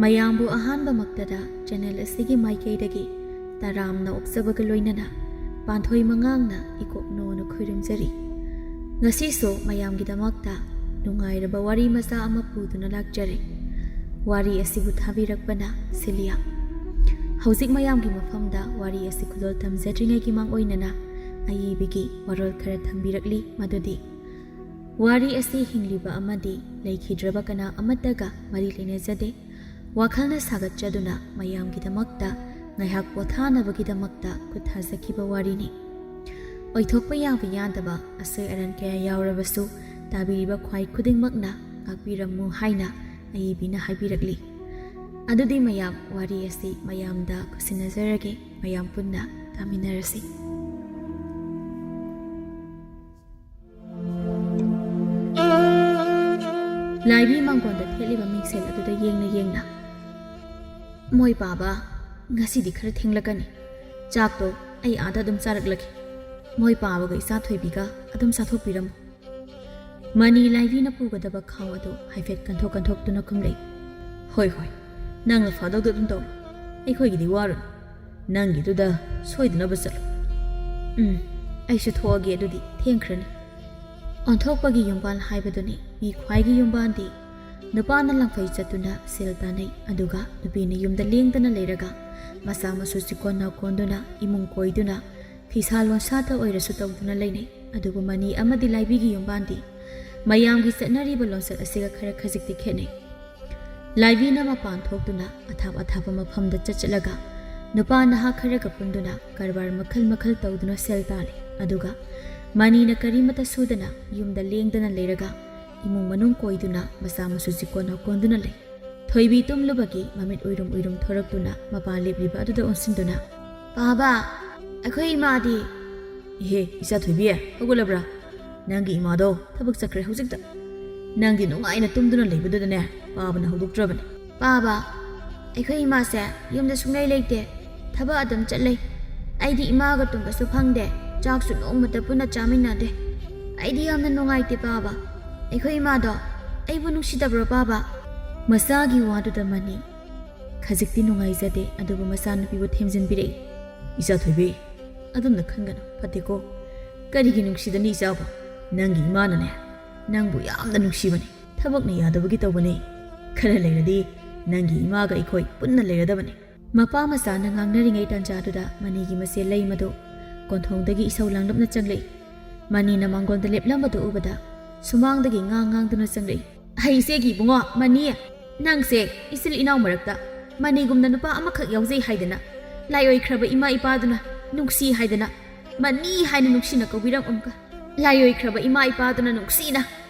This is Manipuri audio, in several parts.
ꯃꯌꯥꯝꯕꯨ ꯑꯍꯥꯟꯕꯃꯛꯇꯗ ꯆꯦꯅꯦꯜ ꯑꯁꯤꯒꯤ ꯃꯥꯏꯀꯩꯗꯒꯤ ꯇꯔꯥꯝꯅ ꯑꯣꯛꯆꯕꯒ ꯂꯣꯏꯅꯅ ꯄꯥꯟꯊꯣꯏ ꯃꯉꯥꯡꯅ ꯏꯀꯣꯛꯅꯣꯅ ꯈꯣꯏꯔꯝꯖꯔꯤ꯫ ꯉꯁꯤꯁꯨ ꯃꯌꯥꯝꯒꯤꯗꯃꯛꯇ ꯅꯨꯡꯉꯥꯏꯔꯕ ꯋꯥꯔꯤ ꯃꯆꯥ ꯑꯃ ꯄꯨꯗꯨꯅ ꯂꯥꯛꯆꯔꯦ꯫ ꯋꯥꯔꯤ ꯑꯁꯤꯕꯨ ꯊꯥꯕꯤꯔꯛꯄꯅ ꯁꯤꯂꯤꯌꯥ꯫ ꯍꯧꯖꯤꯛ ꯃꯌꯥꯝꯒꯤ ꯃꯐꯝꯗ ꯋꯥꯔꯤ ꯑꯁꯤ ꯈꯨꯗꯣꯜ ꯇꯝꯖꯗ꯭ꯔꯤꯉꯩꯒꯤ ꯃꯥꯡꯑꯣꯏꯅꯅ ꯑꯏꯕꯤꯒꯤ ꯋꯥꯔꯣꯜ ꯈꯔ ꯊꯝꯕꯤꯔꯛꯂꯤ ꯃꯗꯨꯗꯤ ꯋꯥꯔꯤ ꯑꯁꯤ ꯍꯤꯡꯂꯤꯕ ꯑꯃꯗꯤ ꯂꯩꯈꯤꯗ꯭ꯔꯕ ꯀꯅꯥ ꯑꯃꯠꯇꯒ ꯃꯔꯤ ꯂꯩꯅꯖꯗꯦ꯫ ꯋꯥꯈꯜꯅ ꯁꯥꯒꯠꯆꯗꯨꯅ ꯃꯌꯥꯝꯒꯤꯗꯃꯛꯇ ꯉꯥꯏꯍꯥꯛ ꯄꯣꯊꯥꯅꯕꯒꯤꯗꯃꯛꯇ ꯈꯨꯠꯊꯥꯖꯈꯤꯕ ꯋꯥꯔꯤꯅꯤ꯫ ꯑꯣꯏꯊꯣꯛꯄ ꯌꯥꯕ ꯌꯥꯗꯕ ꯑꯁꯣꯏ ꯑꯔꯥꯟ ꯀꯌꯥ ꯌꯥꯎꯔꯕꯁꯨ ꯇꯥꯕꯤꯔꯤꯕ ꯈ꯭ꯋꯥꯏ ꯈꯨꯗꯤꯡꯃꯛꯅ ꯉꯥꯛꯄꯤꯔꯝꯃꯨ ꯍꯥꯏꯅ ꯑꯏꯕꯤꯅ ꯍꯥꯏꯕꯤꯔꯛꯂꯤ꯫ ꯑꯗꯨꯗꯤ ꯃꯌꯥꯝ ꯋꯥꯔꯤ ꯑꯁꯤ ꯃꯌꯥꯝꯗ ꯈꯨꯠꯁꯤꯟꯅꯖꯔꯒꯦ, ꯃꯌꯥꯝ ꯄꯨꯟꯅ ꯇꯥꯃꯤꯟꯅꯔꯁꯤ꯫ ꯂꯥꯏꯕꯤ ꯃꯥꯡꯒꯣꯟꯗ ꯊꯦꯠꯂꯤꯕ ꯃꯤꯡꯁꯦꯜ ꯑꯗꯨꯗ ꯌꯦꯡꯅ ꯌꯦꯡꯅ ꯃꯣꯏ ꯄꯥꯕ ꯉꯁꯤꯗꯤ ꯈꯔ ꯊꯦꯡꯂꯛꯀꯅꯤ꯫ ꯆꯥꯛꯇꯣ ꯑꯩ ꯑꯥꯗ ꯑꯗꯨꯝ ꯆꯥꯔꯛꯂꯒꯦ꯫ ꯃꯣꯏ ꯄꯥꯕꯒ ꯏꯆꯥ ꯊꯣꯏꯕꯤꯒ ꯑꯗꯨꯝ ꯆꯥꯊꯣꯛꯄꯤꯔꯝꯃꯨ꯫ ꯃꯅꯤ ꯂꯥꯏꯕꯤꯅ ꯄꯨꯒꯗꯕ ꯈꯥꯎ ꯑꯗꯨ ꯍꯥꯏꯐꯦꯠ ꯀꯟꯊꯣꯛꯇꯨꯅ ꯈꯨꯝꯂꯩ꯫ ꯍꯣꯏ ꯍꯣꯏ, ꯅꯪꯅ ꯐꯥꯗꯧꯗꯣ ꯑꯗꯨꯝ ꯇꯧꯔꯣ꯫ ꯑꯩꯈꯣꯏꯒꯤꯗꯤ ꯋꯥꯔꯨꯅꯨ, ꯅꯪꯒꯤꯗꯨꯗ ꯁꯣꯏꯗꯅꯕ ꯆꯠꯂꯣ꯫ ꯑꯩꯁꯨ ꯊꯣꯛꯑꯒꯦ, ꯑꯗꯨꯗꯤ ꯊꯦꯡꯈ꯭ꯔꯅꯤ꯫ ꯑꯣꯟꯊꯣꯛꯄꯒꯤ ꯌꯨꯝꯕꯥꯜ ꯍꯥꯏꯕꯗꯨꯅꯤ꯫ ꯃꯤ ꯈ꯭ꯋꯥꯏꯒꯤ ꯌꯨꯝꯕꯥꯜꯗꯤ ꯅꯨꯄꯥꯅ ꯂꯪꯐꯩ ꯆꯠꯇꯨꯅ ꯁꯦꯜ ꯇꯥꯟꯅꯩ, ꯑꯗꯨꯒ ꯅꯨꯄꯤꯅ ꯌꯨꯝꯗ ꯂꯦꯡꯗꯅ ꯂꯩꯔꯒ ꯃꯆꯥ ꯃꯁꯨ ꯆꯤꯀꯣꯟ ꯅꯥꯎꯀꯣꯟꯗꯨꯅ ꯏꯃꯨꯡ ꯀꯣꯏꯗꯨꯅ ꯐꯤꯁꯥ ꯂꯣꯟꯁꯥꯇ ꯑꯣꯏꯔꯁꯨ ꯇꯧꯗꯨꯅ ꯂꯩꯅꯩ꯫ ꯑꯗꯨꯕꯨ ꯃꯅꯤ ꯑꯃꯗꯤ ꯂꯥꯏꯕꯤꯒꯤ ꯌꯨꯝꯕꯥꯜꯗꯤ ꯃꯌꯥꯝꯒꯤ ꯆꯠꯅꯔꯤꯕ ꯂꯣꯟꯆꯠ ꯑꯁꯤꯒ ꯈꯔ ꯈꯖꯤꯛꯇꯤ ꯈꯦꯠꯅꯩ꯫ ꯂꯥꯏꯕꯤꯅ ꯃꯄꯥꯟ ꯊꯣꯛꯇꯨꯅ ꯑꯊꯥꯞ ꯑꯊꯥꯞꯄ ꯃꯐꯝꯗ ꯆꯠꯂꯒ ꯅꯨꯄꯥ ꯅꯍꯥ ꯈꯔꯒ ꯄꯨꯟꯗꯨꯅ ꯀꯔꯕꯥꯔ ꯃꯈꯜ ꯃꯈꯜ ꯇꯧꯗꯨꯅ ꯁꯦꯜ ꯇꯥꯜꯂꯤ꯫ ꯑꯗꯨꯒ ꯃꯅꯤꯅ ꯀꯔꯤꯃꯇ ꯁꯨꯗꯅ ꯌꯨꯝꯗ ꯂꯦꯡꯗꯅ ꯂꯩꯔꯒ ꯏꯃꯨꯡ ꯃꯅꯨꯡ ꯀꯣꯏꯗꯨꯅ ꯃꯆꯥ ꯃꯁꯨ ꯆꯤꯀꯣꯟ ꯅꯥꯎꯀꯣꯟꯗꯨꯅ ꯂꯩ꯫ ꯊꯣꯏꯕꯤ ꯇꯨꯝꯂꯨꯕꯒꯤ ꯃꯃꯤꯠ ꯎꯏꯔꯨꯝ ꯎꯏꯔꯨꯝ ꯊꯣꯔꯛꯇꯨꯅ ꯃꯄꯥ ꯂꯦꯞꯂꯤꯕ ꯑꯗꯨꯗ ꯑꯣꯟꯁꯤꯟꯗꯨꯅ ꯄꯥꯕ, ꯑꯩꯈꯣꯏ ꯏꯃꯥꯗꯤ? ꯏꯍꯦ ꯏꯆꯥ ꯊꯣꯏꯕꯤ, ꯍꯧꯒꯠꯂꯕ꯭ꯔꯥ? ꯅꯪꯒꯤ ꯏꯃꯥꯗꯣ ꯊꯕꯛ ꯆꯠꯈ꯭ꯔꯦ ꯍꯧꯖꯤꯛꯇ꯫ ꯅꯪꯗꯤ ꯅꯨꯡꯉꯥꯏꯅ ꯇꯨꯝꯗꯨꯅ ꯂꯩꯕꯗꯨꯗꯅꯦ ꯄꯥꯕꯅ ꯍꯧꯗꯣꯛꯇ꯭ꯔꯕꯅꯤ꯫ ꯄꯥꯕ, ꯑꯩꯈꯣꯏ ꯏꯃꯥꯁꯦ ꯌꯨꯝꯗ ꯁꯨꯡꯂꯩ ꯂꯩꯇꯦ, ꯊꯕꯛ ꯑꯗꯨꯝ ꯆꯠꯂꯩ꯫ ꯑꯩꯗꯤ ꯏꯃꯥꯒ ꯇꯨꯝꯕꯁꯨ ꯐꯪꯗꯦ, ꯆꯥꯛꯁꯨ ꯅꯣꯡꯃꯇ ꯄꯨꯟꯅ ꯆꯥꯃꯤꯟꯅꯗꯦ꯫ ꯑꯩꯗꯤ ꯌꯥꯝꯅ ꯅꯨꯡꯉꯥꯏꯇꯦ ꯄꯥꯕ꯫ ꯑꯩꯈꯣꯏ ꯏꯃꯥꯗꯣ ꯑꯩꯕꯨ ꯅꯨꯡꯁꯤꯗꯕ꯭ꯔꯣ ꯄꯥꯕ? ꯃꯆꯥꯒꯤ ꯋꯥꯗꯨꯗ ꯃꯅꯤ ꯈꯖꯤꯛꯇꯤ ꯅꯨꯡꯉꯥꯏꯖꯗꯦ, ꯑꯗꯨꯕꯨ ꯃꯆꯥꯅꯨꯄꯤꯕꯨ ꯊꯦꯝꯖꯤꯟꯕꯤꯔꯛꯏ꯫ ꯏꯆꯥ ꯊꯣꯏꯕꯤ, ꯑꯗꯨꯝꯅ ꯈꯟꯒꯅꯨ, ꯐꯠꯇꯦꯀꯣ꯫ ꯀꯔꯤꯒꯤ ꯅꯨꯡꯁꯤꯗꯅꯤ ꯏꯆꯥꯕꯨ? ꯅꯪꯒꯤ ꯏꯃꯥꯅꯅꯦ ꯅꯪꯕꯨ ꯌꯥꯝꯅ ꯅꯨꯡꯁꯤꯕꯅꯤ, ꯊꯕꯛꯅ ꯌꯥꯗꯕꯒꯤ ꯇꯧꯕꯅꯤ꯫ ꯈꯔ ꯂꯩꯔꯗꯤ ꯅꯪꯒꯤ ꯏꯃꯥꯒ ꯑꯩꯈꯣꯏ ꯄꯨꯟꯅ ꯂꯩꯔꯗꯕꯅꯤ꯫ ꯃꯄꯥ ꯃꯆꯥꯅ ꯉꯥꯡꯅꯔꯤꯉꯩ ꯇꯥꯟꯖꯥꯗꯨꯗ ꯃꯅꯤꯒꯤ ꯃꯆꯦ ꯂꯩ ꯃꯗꯨ ꯀꯣꯟꯊꯣꯡꯗꯒꯤ ꯏꯁꯧ ꯂꯥꯡꯂꯞꯅ ꯆꯪꯂꯛꯏ꯫ ꯃꯅꯤꯅ ꯃꯥꯡꯒꯣꯟꯗ ꯂꯦꯞꯂꯝꯕꯗꯨ ꯎꯕꯗ ꯁꯨꯃꯥꯡꯗꯒꯤ ꯉꯥꯡꯗꯨꯅ ꯆꯪꯂꯛꯏ꯫ ꯍꯩ ꯏꯆꯦꯒꯤ ꯏꯕꯨꯡꯉꯣ ꯃꯅꯤ, ꯅꯪꯁꯦ ꯏꯆꯤꯜ ꯏꯅꯥꯎ ꯃꯔꯛꯇ ꯃꯅꯤꯒꯨꯝꯅ ꯅꯨꯄꯥ ꯑꯃꯈꯛ ꯌꯥꯎꯖꯩ ꯍꯥꯏꯗꯅ, ꯂꯥꯏꯑꯣꯏꯈ꯭ꯔꯕ ꯏꯃꯥ ꯏꯄꯥꯗꯨꯅ ꯅꯨꯡꯁꯤ ꯍꯥꯏꯗꯅ ꯃꯅꯤ ꯍꯥꯏꯅ ꯅꯨꯡꯁꯤꯅ ꯀꯧꯕꯤꯔꯝꯃꯒ ꯂꯥꯏꯑꯣꯏꯈ꯭ꯔꯕ ꯏꯃꯥ ꯏꯄꯥꯗꯨꯅ ꯅꯨꯡꯁꯤꯅ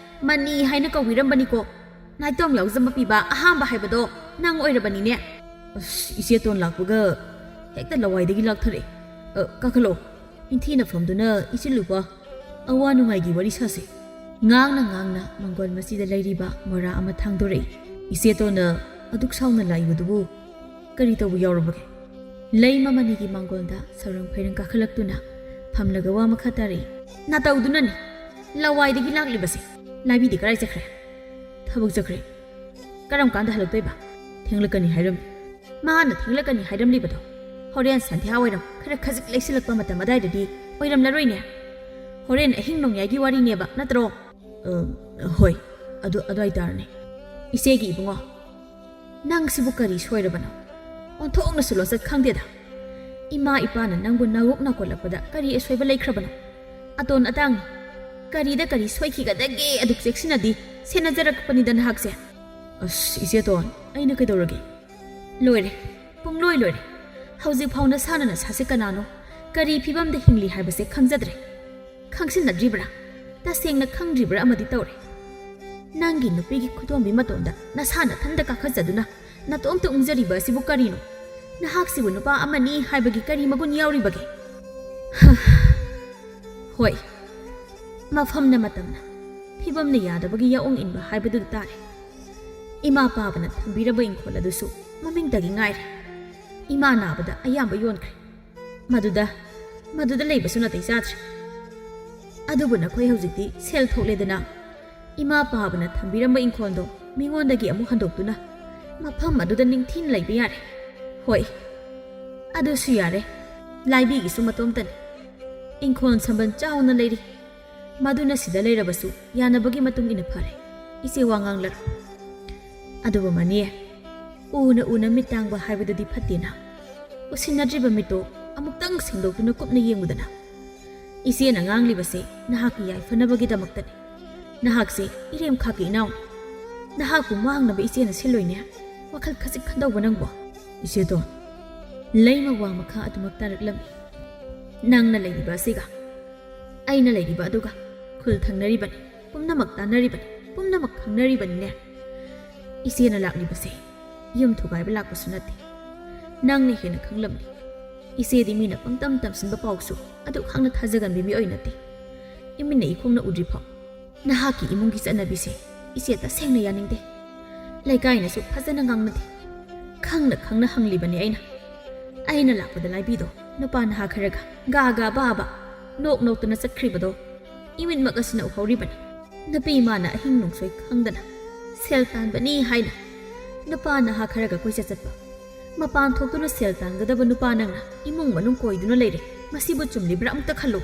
ꯃꯅꯤ ꯍꯥꯏꯅ ꯀꯧꯕꯤꯔꯝꯕꯅꯤꯀꯣ꯫ ꯅꯥꯏꯇꯣꯝ ꯌꯥꯎꯖꯕ ꯄꯤꯕ ꯑꯍꯥꯟꯕ ꯍꯥꯏꯕꯗꯣ ꯅꯪ ꯑꯣꯏꯔꯕꯅꯤꯅꯦ꯫ ꯑꯁ, ꯏꯆꯦꯇꯣꯟ ꯂꯥꯛꯄꯒ ꯍꯦꯛꯇ ꯂꯋꯥꯏꯗꯒꯤ ꯂꯥꯛꯊꯔꯛꯑꯦ꯫ ꯀꯥꯈꯠꯂꯣ, ꯏꯟꯊꯤꯅ ꯐꯝꯗꯨꯅ ꯏꯆꯤꯜꯂꯨꯄꯥ ꯑꯋꯥ ꯅꯨꯡꯉꯥꯏꯒꯤ ꯋꯥꯔꯤ ꯁꯥꯁꯦ꯫ ꯉꯥꯡꯅ ꯃꯥꯡꯒꯣꯟ ꯃꯆꯤꯗ ꯂꯩꯔꯤꯕ ꯃꯣꯔꯥ ꯑꯃ ꯊꯥꯡꯗꯣꯔꯛꯏ꯫ ꯏꯆꯦꯇꯣꯟꯅ ꯑꯗꯨꯛ ꯁꯥꯎꯅ ꯂꯥꯛꯏꯕꯗꯨꯕꯨ ꯀꯔꯤ ꯇꯧꯕ ꯌꯥꯎꯔꯕꯒꯦ? ꯂꯩ ꯃꯃꯅꯤꯒꯤ ꯃꯥꯡꯒꯣꯟꯗ ꯁꯧꯔꯪ ꯐꯩꯔꯪ ꯀꯥꯈꯠꯂꯛꯇꯨꯅ ꯐꯝꯂꯒ ꯋꯥ ꯃꯈꯥ ꯇꯥꯔꯛꯏ꯫ ꯅꯥꯇꯧꯗꯨꯅꯅꯤ ꯂꯋꯥꯏꯗꯒꯤ ꯂꯥꯛꯂꯤꯕꯁꯦ꯫ ꯂꯥꯏꯕꯤꯗꯤ ꯀꯔꯥꯏ ꯆꯠꯈ꯭ꯔꯦ? ꯊꯕꯛ ꯆꯠꯈ꯭ꯔꯦ꯫ ꯀꯔꯝ ꯀꯥꯟꯗ ꯍꯜꯂꯛꯇꯣꯏꯕ? ꯊꯦꯡꯂꯛꯀꯅꯤ ꯍꯥꯏꯔꯝꯃꯤ꯫ ꯃꯥꯅ ꯊꯦꯡꯂꯛꯀꯅꯤ ꯍꯥꯏꯔꯝꯂꯤꯕꯗꯣ ꯍꯣꯔꯦꯟ ꯁꯟꯙ꯭ꯌꯥ ꯋꯥꯏꯔꯝ ꯈꯔ ꯈꯖꯤꯛ ꯂꯩꯁꯤꯜꯂꯛꯄ ꯃꯇꯝ ꯑꯗꯥꯏꯗꯗꯤ ꯑꯣꯏꯔꯝꯂꯔꯣꯏꯅꯦ꯫ ꯍꯣꯔꯦꯟ ꯑꯍꯤꯡ ꯅꯣꯡꯌꯥꯏꯒꯤ ꯋꯥꯔꯤꯅꯦꯕ ꯅꯠꯇ꯭ꯔꯣ? ꯍꯣꯏ, ꯑꯗꯨꯋꯥꯏ ꯇꯥꯔꯅꯤ꯫ ꯏꯆꯦꯒꯤ ꯏꯕꯨꯡꯉꯣ, ꯅꯪꯁꯤꯕꯨ ꯀꯔꯤ ꯁꯣꯏꯔꯕꯅꯣ? ꯑꯣꯟꯊꯣꯛꯅꯁꯨ ꯂꯣꯠꯆꯠ ꯈꯪꯗꯦꯗ꯫ ꯏꯃꯥ ꯏꯄꯥꯅ ꯅꯪꯕꯨ ꯅꯥꯋꯣꯛ ꯅꯥꯀꯣꯜꯂꯛꯄꯗ ꯀꯔꯤ ꯑꯁꯣꯏꯕ ꯂꯩꯈ꯭ꯔꯕꯅꯣ? ꯑꯇꯣꯟ ꯑꯇꯥꯡꯅꯤ, ꯀꯔꯤꯗ ꯀꯔꯤ ꯁꯣꯏꯈꯤꯒꯗꯒꯦ ꯑꯗꯨꯛ ꯆꯦꯛꯁꯤꯟꯅꯗꯤ ꯁꯦꯟꯅꯖꯔꯛꯄꯅꯤꯗ ꯅꯍꯥꯛꯁꯦ꯫ ꯑꯁ ꯏꯆꯦꯇꯣꯟ, ꯑꯩꯅ ꯀꯩꯗꯧꯔꯒꯦ? ꯂꯣꯏꯔꯦ, ꯄꯨꯡꯂꯣꯏ ꯂꯣꯏꯔꯦ꯫ ꯍꯧꯖꯤꯛ ꯐꯥꯎ ꯅꯁꯥꯅ ꯅꯁꯥꯁꯦ ꯀꯅꯥꯅꯣ, ꯀꯔꯤ ꯐꯤꯕꯝꯗ ꯍꯤꯡꯂꯤ ꯍꯥꯏꯕꯁꯦ ꯈꯪꯖꯗ꯭ꯔꯦ꯫ ꯈꯪꯁꯤꯟꯅꯗ꯭ꯔꯤꯕ꯭ꯔꯥ? ꯇꯁꯦꯡꯅ ꯈꯪꯗ꯭ꯔꯤꯕ꯭ꯔꯥ ꯑꯃꯗꯤ ꯇꯧꯔꯦ꯫ ꯅꯪꯒꯤ ꯅꯨꯄꯤꯒꯤ ꯈꯨꯗꯣꯝꯕꯤ ꯃꯇꯣꯟꯗ ꯅꯁꯥ ꯅꯊꯟꯗ ꯀꯥꯈꯠꯆꯗꯨꯅ ꯅꯇꯣꯝꯇ ꯎꯪꯖꯔꯤꯕ ꯑꯁꯤꯕꯨ ꯀꯔꯤꯅꯣ? ꯅꯍꯥꯛꯁꯤꯕꯨ ꯅꯨꯄꯥ ꯑꯃꯅꯤ ꯍꯥꯏꯕꯒꯤ ꯀꯔꯤ ꯃꯒꯨꯟ ꯌꯥꯎꯔꯤꯕꯒꯦ? ꯍꯣꯏ, ꯃꯐꯝꯅ ꯃꯇꯝꯅ ꯐꯤꯕꯝꯅ ꯌꯥꯗꯕꯒꯤ ꯌꯥꯑꯣꯡ ꯏꯟꯕ ꯍꯥꯏꯕꯗꯨ ꯇꯥꯔꯦ꯫ ꯏꯃꯥ ꯄꯥꯕꯅ ꯊꯝꯕꯤꯔꯕ ꯏꯪꯈꯣꯜ ꯑꯗꯨꯁꯨ ꯃꯃꯤꯡꯇꯒꯤ ꯉꯥꯏꯔꯦ꯫ ꯏꯃꯥ ꯅꯥꯕꯗ ꯑꯌꯥꯝꯕ ꯌꯣꯟꯈ꯭ꯔꯦ꯫ ꯃꯗꯨꯗ ꯂꯩꯕꯁꯨ ꯅꯥꯇꯩ ꯆꯥꯗ꯭ꯔꯦ꯫ ꯑꯗꯨꯕꯨ ꯅꯈꯣꯏ ꯍꯧꯖꯤꯛꯇꯤ ꯁꯦꯜ ꯊꯣꯛꯂꯦꯗꯅ ꯏꯃꯥ ꯄꯥꯕꯅ ꯊꯝꯕꯤꯔꯝꯕ ꯏꯪꯈꯣꯜꯗꯣ ꯃꯤꯉꯣꯟꯗꯒꯤ ꯑꯃꯨꯛ ꯍꯟꯗꯣꯛꯇꯨꯅ ꯃꯐꯝ ꯑꯗꯨꯗ ꯅꯤꯡꯊꯤꯅ ꯂꯩꯕ ꯌꯥꯔꯦ ꯍꯣꯏ ꯑꯗꯨꯁꯨ ꯌꯥꯔꯦ ꯂꯥꯏꯕꯤꯒꯤꯁꯨ ꯃꯇꯣꯝꯇꯅꯤ ꯏꯪꯈꯣꯜ ꯁꯝꯕꯟ ꯆꯥꯎꯅ ꯂꯩꯔꯤ ꯃꯗꯨꯅ ꯁꯤꯗ ꯂꯩꯔꯕꯁꯨ ꯌꯥꯅꯕꯒꯤ ꯃꯇꯨꯡ ꯏꯟꯅ ꯐꯔꯦ ꯏꯆꯦ ꯋꯥ ꯉꯥꯡꯂꯔꯣ ꯑꯗꯨꯕꯨ ꯃꯅꯤ ꯎꯅ ꯎꯅ ꯃꯤꯠ ꯇꯥꯡꯕ ꯍꯥꯏꯕꯗꯨꯗꯤ ꯐꯠꯇꯦꯅ ꯎꯁꯤꯟꯅꯗ꯭ꯔꯤꯕ ꯃꯤꯠꯇꯣ ꯑꯃꯨꯛꯇꯪ ꯁꯦꯡꯗꯣꯛꯇꯨꯅ ꯀꯨꯞꯅ ꯌꯦꯡꯉꯨꯗꯅ ꯏꯆꯦꯅ ꯉꯥꯡꯂꯤꯕꯁꯦ ꯅꯍꯥꯛꯀꯤ ꯌꯥꯏꯐꯅꯕꯒꯤꯗꯃꯛꯇꯅꯤ ꯅꯍꯥꯛꯁꯦ ꯏꯔꯦꯝꯈꯥꯛꯀꯤ ꯏꯅꯥꯎꯅꯤ ꯅꯍꯥꯛꯄꯨ ꯃꯥꯡꯅꯕ ꯏꯆꯦꯅ ꯁꯤꯜꯂꯣꯏꯅꯦ ꯋꯥꯈꯜ ꯈꯖꯤꯛ ꯈꯟꯗꯧꯕ ꯅꯪꯕꯣ ꯏꯆꯦꯗꯣ ꯂꯩꯃ ꯋꯥ ꯃꯈꯥ ꯑꯗꯨꯃꯛ ꯇꯥꯔꯛꯂꯝꯃꯤ ꯅꯪꯅ ꯂꯩꯔꯤꯕ ꯑꯁꯤꯒ ꯑꯩꯅ ꯂꯩꯔꯤꯕ ꯑꯗꯨꯒ ꯈꯨꯜ ꯊꯪꯅꯔꯤꯕꯅꯤ ꯄꯨꯝꯅꯃꯛ ꯇꯥꯟꯅꯔꯤꯕꯅꯤ ꯄꯨꯝꯅꯃꯛ ꯈꯪꯅꯔꯤꯕꯅꯤꯅꯦ ꯏꯆꯦꯅ ꯂꯥꯛꯂꯤꯕꯁꯦ ꯌꯨꯝ ꯊꯨꯒꯥꯏꯕ ꯂꯥꯛꯄꯁꯨ ꯅꯠꯇꯦ ꯅꯪꯅ ꯍꯦꯟꯅ ꯈꯪꯂꯝꯅꯤ ꯏꯆꯦꯗꯤ ꯃꯤꯅ ꯄꯪꯇꯝ ꯇꯝꯁꯤꯟꯕ ꯄꯥꯎꯁꯨ ꯑꯗꯨ ꯈꯪꯅ ꯊꯥꯖꯒꯟꯕꯤ ꯃꯤꯑꯣꯏ ꯅꯠꯇꯦ ꯏꯃꯤꯟꯅ ꯏꯈꯣꯡꯅ ꯎꯗ꯭ꯔꯤꯐꯥꯎ ꯅꯍꯥꯛꯀꯤ ꯏꯃꯨꯡꯒꯤ ꯆꯠꯅꯕꯤꯁꯦ ꯏꯆꯦ ꯇꯁꯦꯡꯅ ꯌꯥꯅꯤꯡꯗꯦ ꯂꯩꯀꯥꯏꯅꯁꯨ ꯐꯖꯅ ꯉꯥꯡꯅꯗꯦ ꯈꯪꯅ ꯈꯪꯅ ꯍꯪꯂꯤꯕꯅꯤ ꯑꯩꯅ ꯂꯥꯛꯄꯗ ꯂꯥꯏꯕꯤꯗꯣ ꯅꯨꯄꯥ ꯅꯍꯥ ꯈꯔꯒ ꯒꯥꯒꯥ ꯕꯥꯕ ꯅꯣꯛ ꯅꯣꯛꯇꯅ ꯆꯠꯈ꯭ꯔꯤꯕꯗꯣ ꯏꯃꯤꯠꯃꯛ ꯑꯁꯤꯅ ꯎꯍꯧꯔꯤꯕꯅꯤ ꯅꯨꯄꯤ ꯏꯃꯥꯅ ꯑꯍꯤꯡ ꯅꯣꯡꯁꯣꯏ ꯈꯪꯗꯅ ꯁꯦꯜ ꯇꯥꯟꯕꯅꯤ ꯍꯥꯏꯅ ꯅꯨꯄꯥ ꯅꯍꯥ ꯈꯔꯒ ꯀꯣꯏꯆꯠ ꯆꯠꯄ ꯃꯄꯥꯟ ꯊꯣꯛꯇꯨꯅ ꯁꯦꯜ ꯇꯥꯟꯒꯗꯕ ꯅꯨꯄꯥ ꯅꯪꯅ ꯏꯃꯨꯡ ꯃꯅꯨꯡ ꯀꯣꯏꯗꯨꯅ ꯂꯩꯔꯦ ꯃꯁꯤꯕꯨ ꯆꯨꯝꯂꯤꯕ꯭ꯔꯥ ꯑꯃꯨꯛꯇ ꯈꯜꯂꯨ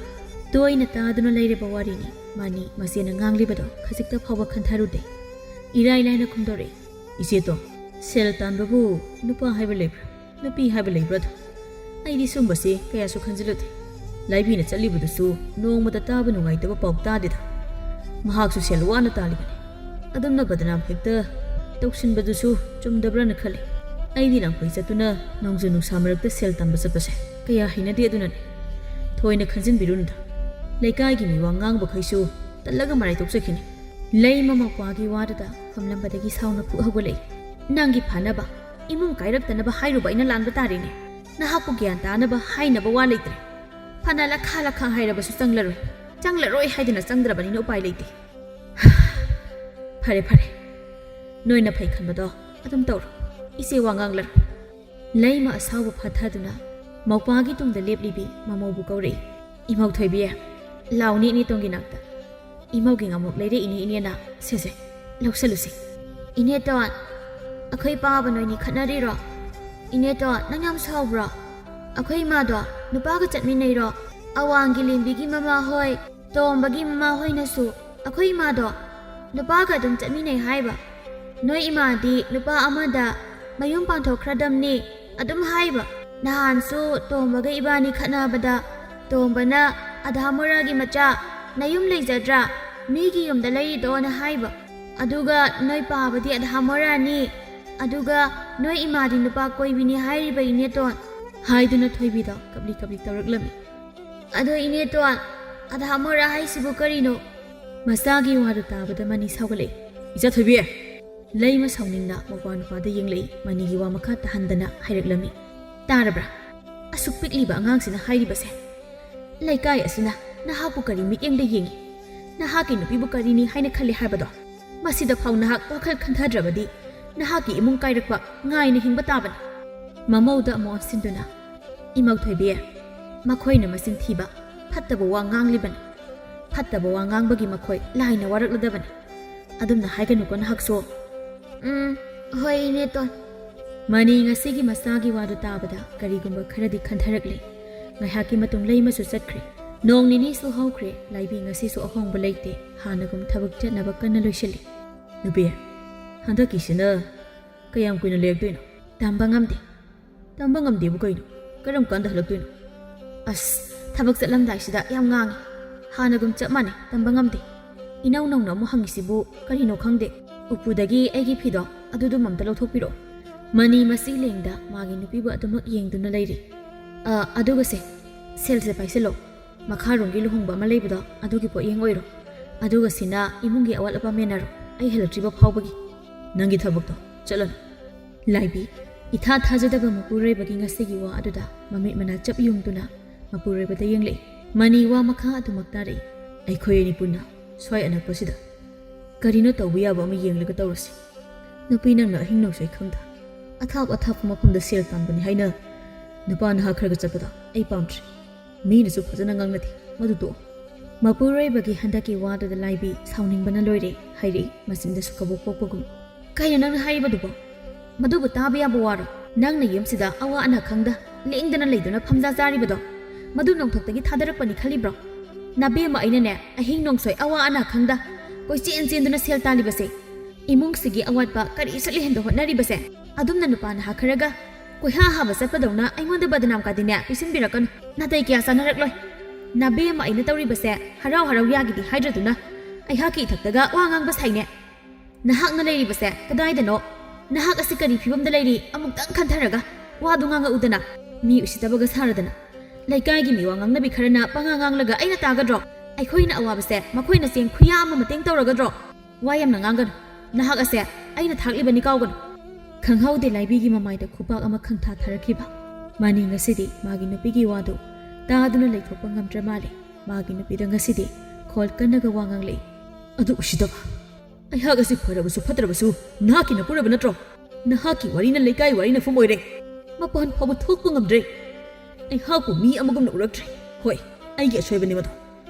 ꯇꯣꯏꯅ ꯇꯥꯗꯨꯅ ꯂꯩꯔꯤꯕ ꯋꯥꯔꯤꯅꯤ ꯃꯥꯅꯤ ꯃꯆꯦꯅ ꯉꯥꯡꯂꯤꯕꯗꯣ ꯈꯖꯤꯛꯇ ꯐꯥꯎꯕ ꯈꯟꯊꯔꯨꯗꯦ ꯏꯔꯥꯏ ꯂꯥꯏꯅ ꯈꯨꯝꯗꯣꯔꯛꯏ ꯏꯆꯦꯗꯣ ꯁꯦꯜ ꯇꯥꯟꯕꯕꯨ ꯅꯨꯄꯥ ꯍꯥꯏꯕ ꯂꯩꯕ꯭ꯔꯥ ꯅꯨꯄꯤ ꯍꯥꯏꯕ ꯂꯩꯕ꯭ꯔꯥꯗꯣ ꯑꯩꯗꯤ ꯁꯨꯝꯕꯁꯦ ꯀꯌꯥꯁꯨ ꯈꯟꯖꯤꯜꯂꯨꯗꯦ ꯂꯥꯏꯕꯤꯅ ꯆꯠꯂꯤꯕꯗꯨꯁꯨ ꯅꯣꯡꯃꯗ ꯇꯥꯕ ꯅꯨꯡꯉꯥꯏꯇꯕ ꯄꯥꯎ ꯇꯥꯗꯦꯗ ꯃꯍꯥꯛꯁꯨ ꯁꯦꯜ ꯋꯥꯅ ꯇꯥꯜꯂꯤꯕꯅꯤ ꯑꯗꯨꯝꯅ ꯕꯗꯅꯥꯝ ꯍꯦꯛꯇ ꯇꯧꯁꯤꯟꯕꯗꯨꯁꯨ ꯆꯨꯝꯗꯕ꯭ꯔꯥꯅ ꯈꯜꯂꯤ ꯑꯩꯗꯤ ꯂꯪꯐꯩ ꯆꯠꯇꯨꯅ ꯅꯣꯡꯖꯨ ꯅꯨꯡꯁꯥ ꯃꯔꯛꯇ ꯁꯦꯜ ꯇꯥꯟꯕ ꯆꯠꯄꯁꯦ ꯀꯌꯥ ꯍꯩꯅꯗꯦ ꯑꯗꯨꯅꯅꯤ ꯊꯣꯏꯅ ꯈꯟꯖꯤꯟꯕꯤꯔꯨꯅꯨꯗ ꯂꯩꯀꯥꯏꯒꯤ ꯃꯤꯋꯥ ꯉꯥꯡꯕꯈꯩꯁꯨ ꯇꯜꯂꯒ ꯃꯔꯥꯏ ꯇꯣꯛꯆꯈꯤꯅꯤ ꯂꯩꯃ ꯃꯧꯄ꯭ꯋꯥꯒꯤ ꯋꯥꯗꯨꯗ ꯐꯝꯂꯝꯕꯗꯒꯤ ꯁꯥꯎꯅ ꯐꯨꯛ ꯍꯧꯒꯠꯂꯛꯏ ꯅꯪꯒꯤ ꯐꯅꯕ ꯏꯃꯨꯡ ꯀꯥꯏꯔꯛꯇꯅꯕ ꯍꯥꯏꯔꯨꯕ ꯑꯩꯅ ꯂꯥꯟꯕ ꯇꯥꯔꯦꯅꯦ ꯅꯍꯥꯛꯄꯨ ꯒ꯭ꯌꯥꯟ ꯇꯥꯅꯕ ꯍꯥꯏꯅꯕ ꯋꯥ ꯂꯩꯇ꯭ꯔꯦ ꯐꯅ ꯂꯈꯥ ꯂꯈꯥ ꯍꯥꯏꯔꯕꯁꯨ ꯆꯪꯂꯔꯣꯏ ꯍꯥꯏꯗꯅ ꯆꯪꯗ꯭ꯔꯕꯅꯤꯅ ꯎꯄꯥꯏ ꯂꯩꯇꯦ ꯐꯔꯦ ꯐꯔꯦ ꯅꯣꯏꯅ ꯐꯩ ꯈꯟꯕꯗꯣ ꯑꯗꯨꯝ ꯇꯧꯔꯣ ꯏꯆꯦ ꯋꯥ ꯉꯥꯡꯂꯔꯣ ꯂꯩꯃ ꯑꯁꯥꯎꯕ ꯐꯥꯊꯗꯨꯅ ꯃꯧꯄ꯭ꯋꯥꯒꯤ ꯇꯨꯡꯗ ꯂꯦꯞꯂꯤꯕꯤ ꯃꯃꯧꯕꯨ ꯀꯧꯔꯛꯏ ꯏꯃꯧ ꯊꯣꯏꯕꯤ ꯂꯥꯎꯅꯤ ꯏꯅꯦꯇꯣꯟꯒꯤ ꯅꯥꯛꯇ ꯏꯃꯧꯒꯤ ꯉꯥꯃꯨꯛ ꯂꯩꯔꯛꯏꯅꯤ ꯏꯅꯦꯅ ꯁꯦꯁꯦ ꯂꯧꯁꯜꯂꯨꯁꯤ ꯏꯅꯦꯇꯣꯟ ꯑꯩꯈꯣꯏ ꯄꯥꯕ ꯅꯣꯏꯅꯤ ꯈꯠꯅꯔꯤꯔꯣ ꯏꯅꯦꯇꯣꯟ ꯅꯪ ꯌꯥꯝ ꯁꯥꯎꯕ꯭ꯔꯣ ꯑꯩꯈꯣꯏ ꯏꯃꯥꯗꯣ ꯅꯨꯄꯥꯒ ꯆꯠꯃꯤꯟꯅꯩꯔꯣ ꯑꯋꯥꯡꯒꯤ ꯂꯦꯝꯕꯤꯒꯤ ꯃꯃꯥ ꯍꯣꯏ ꯇꯣꯝꯕꯒꯤ ꯃꯃꯥ ꯍꯣꯏꯅꯁꯨ ꯑꯩꯈꯣꯏ ꯏꯃꯥꯗꯣ ꯅꯨꯄꯥꯒ ꯑꯗꯨꯝ ꯆꯠꯃꯤꯟꯅꯩ ꯍꯥꯏꯕ ꯅꯣꯏ ꯏꯃꯥꯗꯤ ꯅꯨꯄꯥ ꯑꯃꯗ ꯃꯌꯨꯝ ꯄꯥꯟꯊꯣꯛꯈ꯭ꯔꯗꯝꯅꯤ ꯑꯗꯨꯝ ꯍꯥꯏꯕ ꯅꯍꯥꯟꯁꯨ ꯇꯣꯝꯕꯒ ꯏꯕꯥꯅꯤ ꯈꯠꯅꯕꯗ ꯇꯣꯝꯕꯅ ꯑꯙꯥꯃꯣꯔꯥꯒꯤ ꯃꯆꯥ ꯅꯌꯨꯝ ꯂꯩꯖꯗ꯭ꯔꯥ ꯃꯤꯒꯤ ꯌꯨꯝꯗ ꯂꯩꯔꯤꯗꯣꯅ ꯍꯥꯏꯕ ꯑꯗꯨꯒ ꯅꯣꯏ ꯄꯥꯕꯗꯤ ꯑꯙꯥꯃꯣꯔꯥꯅꯤ ꯑꯗꯨꯒ ꯅꯣꯏ ꯏꯃꯥꯗꯤ ꯅꯨꯄꯥ ꯀꯣꯏꯕꯤꯅꯤ ꯍꯥꯏꯔꯤꯕ ꯏꯅꯦꯇꯣꯟ ꯍꯥꯏꯗꯨꯅ ꯊꯣꯏꯕꯤꯗꯣ ꯀꯞꯂꯤ ꯀꯞꯂꯤ ꯇꯧꯔꯛꯂꯝꯃꯤ ꯑꯗꯣ ꯏꯅꯦꯇꯣꯟ ꯑꯙꯥꯃꯣꯔꯥ ꯍꯥꯏꯁꯤꯕꯨ ꯀꯔꯤꯅꯣ ꯃꯆꯥꯒꯤ ꯋꯥꯗꯨ ꯇꯥꯕꯗ ꯃꯅꯤ ꯁꯥꯎꯒꯠꯂꯛꯏ ꯏꯆꯥ ꯊꯣꯏꯕꯤ ꯂꯩꯃ ꯁꯥꯎꯅꯤꯡꯅ ꯃꯧꯄ꯭ꯋꯥ ꯅꯨꯄꯥꯗ ꯌꯦꯡꯂꯛꯏ ꯃꯅꯤꯒꯤ ꯋꯥ ꯃꯈꯥ ꯇꯥꯍꯟꯗꯅ ꯍꯥꯏꯔꯛꯂꯝꯃꯤ ꯇꯥꯔꯕ꯭ꯔꯥ ꯑꯁꯨꯛ ꯄꯤꯛꯂꯤꯕ ꯑꯉꯥꯡꯁꯤꯅ ꯍꯥꯏꯔꯤꯕꯁꯦ ꯂꯩꯀꯥꯏ ꯑꯁꯤꯅ ꯅꯍꯥꯛꯄꯨ ꯀꯔꯤ ꯃꯤꯠꯌꯦꯡꯗ ꯌꯦꯡꯉꯤ ꯅꯍꯥꯛꯀꯤ ꯅꯨꯄꯤꯕꯨ ꯀꯔꯤꯅꯤ ꯍꯥꯏꯅ ꯈꯜꯂꯤ ꯍꯥꯏꯕꯗꯣ ꯃꯁꯤꯗ ꯐꯥꯎ ꯅꯍꯥꯛ ꯋꯥꯈꯜ ꯈꯟꯊꯗ꯭ꯔꯕꯗꯤ ꯅꯍꯥꯛꯀꯤ ꯏꯃꯨꯡ ꯀꯥꯏꯔꯛꯄ ꯉꯥꯏꯅ ꯍꯤꯡꯕ ꯇꯥꯕꯅꯤ ꯃꯃꯧꯗ ꯑꯃꯨꯛ ꯑꯣꯟꯁꯤꯟꯗꯨꯅ ꯏꯃꯧ ꯊꯣꯏꯕꯤ ꯃꯈꯣꯏꯅ ꯃꯆꯤꯟ ꯊꯤꯕ ꯐꯠꯇꯕ ꯋꯥ ꯉꯥꯡꯂꯤꯕꯅꯤ ꯐꯠꯇꯕ ꯋꯥ ꯉꯥꯡꯕꯒꯤ ꯃꯈꯣꯏ ꯂꯥꯏꯅ ꯋꯥꯔꯛꯂꯗꯕꯅꯤ ꯑꯗꯨꯝꯅ ꯍꯥꯏꯒꯅꯨꯀꯣ ꯅꯍꯥꯛꯁꯨ ꯍꯣꯏ ꯏꯅꯦꯇꯣꯟ ꯃꯅꯤ ꯉꯁꯤꯒꯤ ꯃꯆꯥꯒꯤ ꯋꯥꯗꯨ ꯇꯥꯕꯗ ꯀꯔꯤꯒꯨꯝꯕ ꯈꯔꯗꯤ ꯈꯟꯊꯔꯛꯂꯤ ꯉꯥꯏꯍꯥꯛꯀꯤ ꯃꯇꯨꯡ ꯂꯩꯃꯁꯨ ꯆꯠꯈ꯭ꯔꯦ ꯅꯣꯡ ꯅꯤꯅꯤꯁꯨ ꯍꯧꯈ꯭ꯔꯦ ꯂꯥꯏꯕꯤ ꯉꯁꯤꯁꯨ ꯑꯍꯣꯡꯕ ꯂꯩꯇꯦ ꯍꯥꯟꯅꯒꯨꯝ ꯊꯕꯛ ꯆꯠꯅꯕ ꯀꯟꯅ ꯂꯣꯏꯁꯤꯜꯂꯤ ꯅꯨꯄꯤ ꯍꯟꯗꯛꯀꯤꯁꯤꯅ ꯀꯌꯥꯝ ꯀꯨꯏꯅ ꯂꯩꯔꯛꯇꯣꯏꯅꯣ ꯇꯝꯕ ꯉꯝꯗꯦꯕꯨ ꯀꯩꯅꯣ ꯀꯔꯝ ꯀꯥꯟꯗ ꯍꯜꯂꯛꯇꯣꯏꯅꯣ ꯑꯁ ꯊꯕꯛ ꯆꯠꯂꯝꯗꯥꯏꯁꯤꯗ ꯌꯥꯝ ꯉꯥꯡꯉꯤ ꯍꯥꯟꯅꯒꯨꯝ ꯆꯞ ꯃꯥꯟꯅꯩ ꯇꯝꯕ ꯉꯝꯗꯦ ꯏꯅꯧ ꯅꯧꯅ ꯑꯃꯨꯛ ꯍꯪꯉꯤꯁꯤꯕꯨ ꯀꯔꯤꯅꯣ ꯈꯪꯗꯦ ꯎꯄꯨꯗꯒꯤ ꯑꯩꯒꯤ ꯐꯤꯗꯣ ꯑꯗꯨꯗꯨꯝ ꯑꯝꯇ ꯂꯧꯊꯣꯛꯄꯤꯔꯛꯑꯣ ꯃꯅꯤ ꯃꯁꯤ ꯂꯦꯡꯗ ꯃꯥꯒꯤ ꯅꯨꯄꯤꯕꯨ ꯑꯗꯨꯃꯛ ꯌꯦꯡꯗꯨꯅ ꯂꯩꯔꯤ ꯑꯗꯨꯒꯁꯦ ꯁꯦꯜꯁꯦ ꯄꯥꯏꯁꯤꯜꯂꯣ ꯃꯈꯥꯔꯣꯝꯒꯤ ꯂꯨꯍꯣꯡꯕ ꯑꯃ ꯂꯩꯕꯗꯣ ꯑꯗꯨꯒꯤ ꯄꯣꯠꯌꯦꯡ ꯑꯣꯏꯔꯣ ꯑꯗꯨꯒ ꯁꯤꯅ ꯏꯃꯨꯡꯒꯤ ꯑꯋꯥꯠ ꯑꯄꯥ ꯃꯦꯟꯅꯔꯣ ꯑꯩ ꯍꯜꯂꯛꯇ꯭ꯔꯤꯕ ꯐꯥꯎꯕꯒꯤ ꯅꯪꯒꯤ ꯊꯕꯛꯇꯣ ꯆꯠꯂꯅꯨ ꯂꯥꯏꯕꯤ ꯏꯊꯥ ꯊꯥꯖꯗꯕ ꯃꯄꯨꯔꯣꯏꯕꯒꯤ ꯉꯁꯤꯒꯤ ꯋꯥ ꯑꯗꯨꯗ ꯃꯃꯤꯠ ꯃꯅꯥ ꯆꯞ ꯌꯨꯡꯗꯨꯅ ꯃꯄꯨꯔꯣꯏꯕꯗ ꯌꯦꯡꯂꯛꯏ ꯃꯅꯤ ꯋꯥ ꯃꯈꯥ ꯑꯗꯨꯃꯛ ꯇꯥꯔꯛꯏ ꯑꯩꯈꯣꯏ ꯑꯅꯤ ꯄꯨꯟꯅ ꯁ꯭ꯋꯥꯏ ꯑꯅꯛꯄꯁꯤꯗ ꯀꯔꯤꯅꯣ ꯇꯧꯕ ꯌꯥꯕ ꯑꯃ ꯌꯦꯡꯂꯒ ꯇꯧꯔꯁꯤ ꯅꯨꯄꯤ ꯅꯪꯅ ꯑꯍꯤꯡ ꯅꯣꯡꯁꯣꯏ ꯈꯪꯗ ꯑꯊꯥꯞꯄ ꯃꯐꯝꯗ ꯁꯦꯜ ꯇꯥꯟꯕꯅꯤ ꯍꯥꯏꯅ ꯅꯨꯄꯥ ꯅꯍꯥ ꯈꯔꯒ ꯆꯠꯄꯗꯣ ꯑꯩ ꯄꯥꯝꯗ꯭ꯔꯦ ꯃꯤꯅꯁꯨ ꯐꯖꯅ ꯉꯥꯡꯅꯗꯦ ꯃꯗꯨ ꯇꯣꯛꯑꯣ ꯃꯄꯨꯔꯣꯏꯕꯒꯤ ꯍꯟꯗꯛꯀꯤ ꯋꯥꯗꯨꯗ ꯂꯥꯏꯕꯤ ꯁꯥꯎꯅꯤꯡꯕꯅ ꯂꯣꯏꯔꯦ ꯍꯥꯏꯔꯛꯏ ꯃꯆꯤꯟꯗꯁꯨ ꯀꯕꯣꯛ ꯄꯣꯛꯄꯒꯨꯝ ꯀꯩꯅꯣ ꯅꯪꯅ ꯍꯥꯏꯔꯤꯕꯗꯨꯕꯣ ꯃꯗꯨꯕꯨ ꯇꯥꯕ ꯌꯥꯕ ꯋꯥꯔꯣ ꯅꯪꯅ ꯌꯨꯝꯁꯤꯗ ꯑꯋꯥ ꯑꯅꯥ ꯈꯪꯗ ꯂꯦꯡꯗꯅ ꯂꯩꯗꯨꯅ ꯐꯝꯖꯥ ꯆꯥꯔꯤꯕꯗꯣ ꯃꯗꯨ ꯅꯣꯡꯊꯛꯇꯒꯤ ꯊꯥꯗꯔꯛꯄꯅꯤ ꯈꯜꯂꯤꯕ꯭ꯔꯣ ꯅꯕꯦꯝꯃ ꯑꯩꯅꯅꯦ ꯑꯍꯤꯡ ꯅꯣꯡꯁꯣꯏ ꯑꯋꯥ ꯑꯅꯥ ꯈꯪꯗ ꯀꯣꯏꯆꯦꯟ ꯆꯦꯟꯗꯨꯅ ꯁꯦꯜ ꯇꯥꯜꯂꯤꯕꯁꯦ ꯏꯃꯨꯡꯁꯤꯒꯤ ꯑꯋꯥꯠꯄ ꯀꯔꯤꯁꯨ ꯂꯩꯍꯟꯕ ꯍꯣꯠꯅꯔꯤꯕꯁꯦ ꯑꯗꯨꯝꯅ ꯅꯨꯄꯥ ꯅꯍꯥ ꯈꯔꯒ ꯀꯣꯏꯍꯥ ꯍꯥꯕ ꯆꯠꯄꯗꯧꯅ ꯑꯩꯉꯣꯟꯗ ꯕꯗꯅꯥꯝ ꯀꯥꯗꯤꯅꯦ ꯄꯤꯁꯤꯟꯕꯤꯔꯛꯀꯅꯨ ꯅꯥꯇꯩ ꯀꯌꯥ ꯆꯥꯅꯔꯛꯂꯣꯏ ꯅꯕꯦꯝꯃ ꯑꯩꯅ ꯇꯧꯔꯤꯕꯁꯦ ꯍꯔꯥꯎ ꯍꯔꯥꯎ ꯌꯥꯒꯤꯗꯤ ꯍꯥꯏꯗ꯭ꯔꯗꯨꯅ ꯑꯩꯍꯥꯛꯀꯤ ꯏꯊꯛꯇꯒ ꯋꯥ ꯉꯥꯡꯕ ꯁꯥꯏꯅꯦ ꯅꯍꯥꯛꯅ ꯂꯩꯔꯤꯕꯁꯦ ꯀꯗꯥꯏꯗꯅꯣ ꯅꯍꯥꯛ ꯑꯁꯤ ꯀꯔꯤ ꯐꯤꯕꯝꯗ ꯂꯩꯔꯤ ꯑꯃꯨꯛꯇꯪ ꯈꯟꯊꯔꯒ ꯋꯥꯗꯨ ꯉꯥꯡꯉꯛꯎꯗꯅ ꯃꯤ ꯎꯁꯤꯠꯇꯕꯒ ꯁꯥꯔꯗꯅ ꯂꯩꯀꯥꯏꯒꯤ ꯃꯤꯋꯥ ꯉꯥꯡꯅꯕꯤ ꯈꯔꯅ ꯄꯉꯥꯡ ꯉꯥꯡꯂꯒ ꯑꯩꯅ ꯇꯥꯒꯗ꯭ꯔꯣ ꯑꯩꯈꯣꯏꯅ ꯑꯋꯥꯕꯁꯦ ꯃꯈꯣꯏꯅ ꯆꯦꯡ ꯈꯨꯌꯥ ꯑꯃ ꯃꯇꯦꯡ ꯇꯧꯔꯒꯗ꯭ꯔꯣ ꯋꯥ ꯌꯥꯝꯅ ꯉꯥꯡꯒꯅꯨ ꯅꯍꯥꯛ ꯑꯁꯦ ꯑꯩꯅ ꯊꯥꯛꯂꯤꯕꯅꯤ ꯀꯥꯎꯒꯅꯨ ꯈꯪꯍꯧꯗꯦ ꯂꯥꯏꯕꯤꯒꯤ ꯃꯃꯥꯏꯗ ꯈꯨꯄꯥꯛ ꯑꯃ ꯈꯪꯊꯥ ꯊꯥꯔꯛꯈꯤꯕ ꯃꯥꯅꯤ ꯉꯁꯤꯗꯤ ꯃꯥꯒꯤ ꯅꯨꯄꯤꯒꯤ ꯋꯥꯗꯨ ꯇꯥꯗꯨꯅ ꯂꯩꯊꯣꯛꯄ ꯉꯝꯗ꯭ꯔ ꯃꯥꯜꯂꯤ ꯃꯥꯒꯤ ꯅꯨꯄꯤꯗ ꯉꯁꯤꯗꯤ ꯈꯣꯜ ꯀꯟꯅꯒ ꯋꯥ ꯉꯥꯡꯂꯛꯏ ꯑꯗꯨ ꯎꯁꯤꯗꯕ ꯑꯩꯍꯥꯛ ꯑꯁꯤ ꯐꯔꯕꯁꯨ ꯐꯠꯇ꯭ꯔꯕꯁꯨ ꯅꯍꯥꯛꯀꯤ ꯅꯄꯨꯔꯕ ꯅꯠꯇ꯭ꯔꯣ ꯅꯍꯥꯛꯀꯤ ꯋꯥꯔꯤꯅ ꯂꯩꯀꯥꯏ ꯋꯥꯔꯤꯅ ꯐꯨꯝ ꯑꯣꯏꯔꯦ ꯃꯄꯥꯟ ꯐꯥꯎꯕ ꯊꯣꯛꯄ ꯉꯝꯗ꯭ꯔꯦ ꯑꯩꯍꯥꯛꯄꯨ ꯃꯤ ꯑꯃꯒꯨꯝꯅ ꯎꯔꯛꯇ꯭ꯔꯦ ꯍꯣꯏ ꯑꯩꯒꯤ ꯑꯁꯣꯏꯕꯅꯤ ꯃꯗꯨ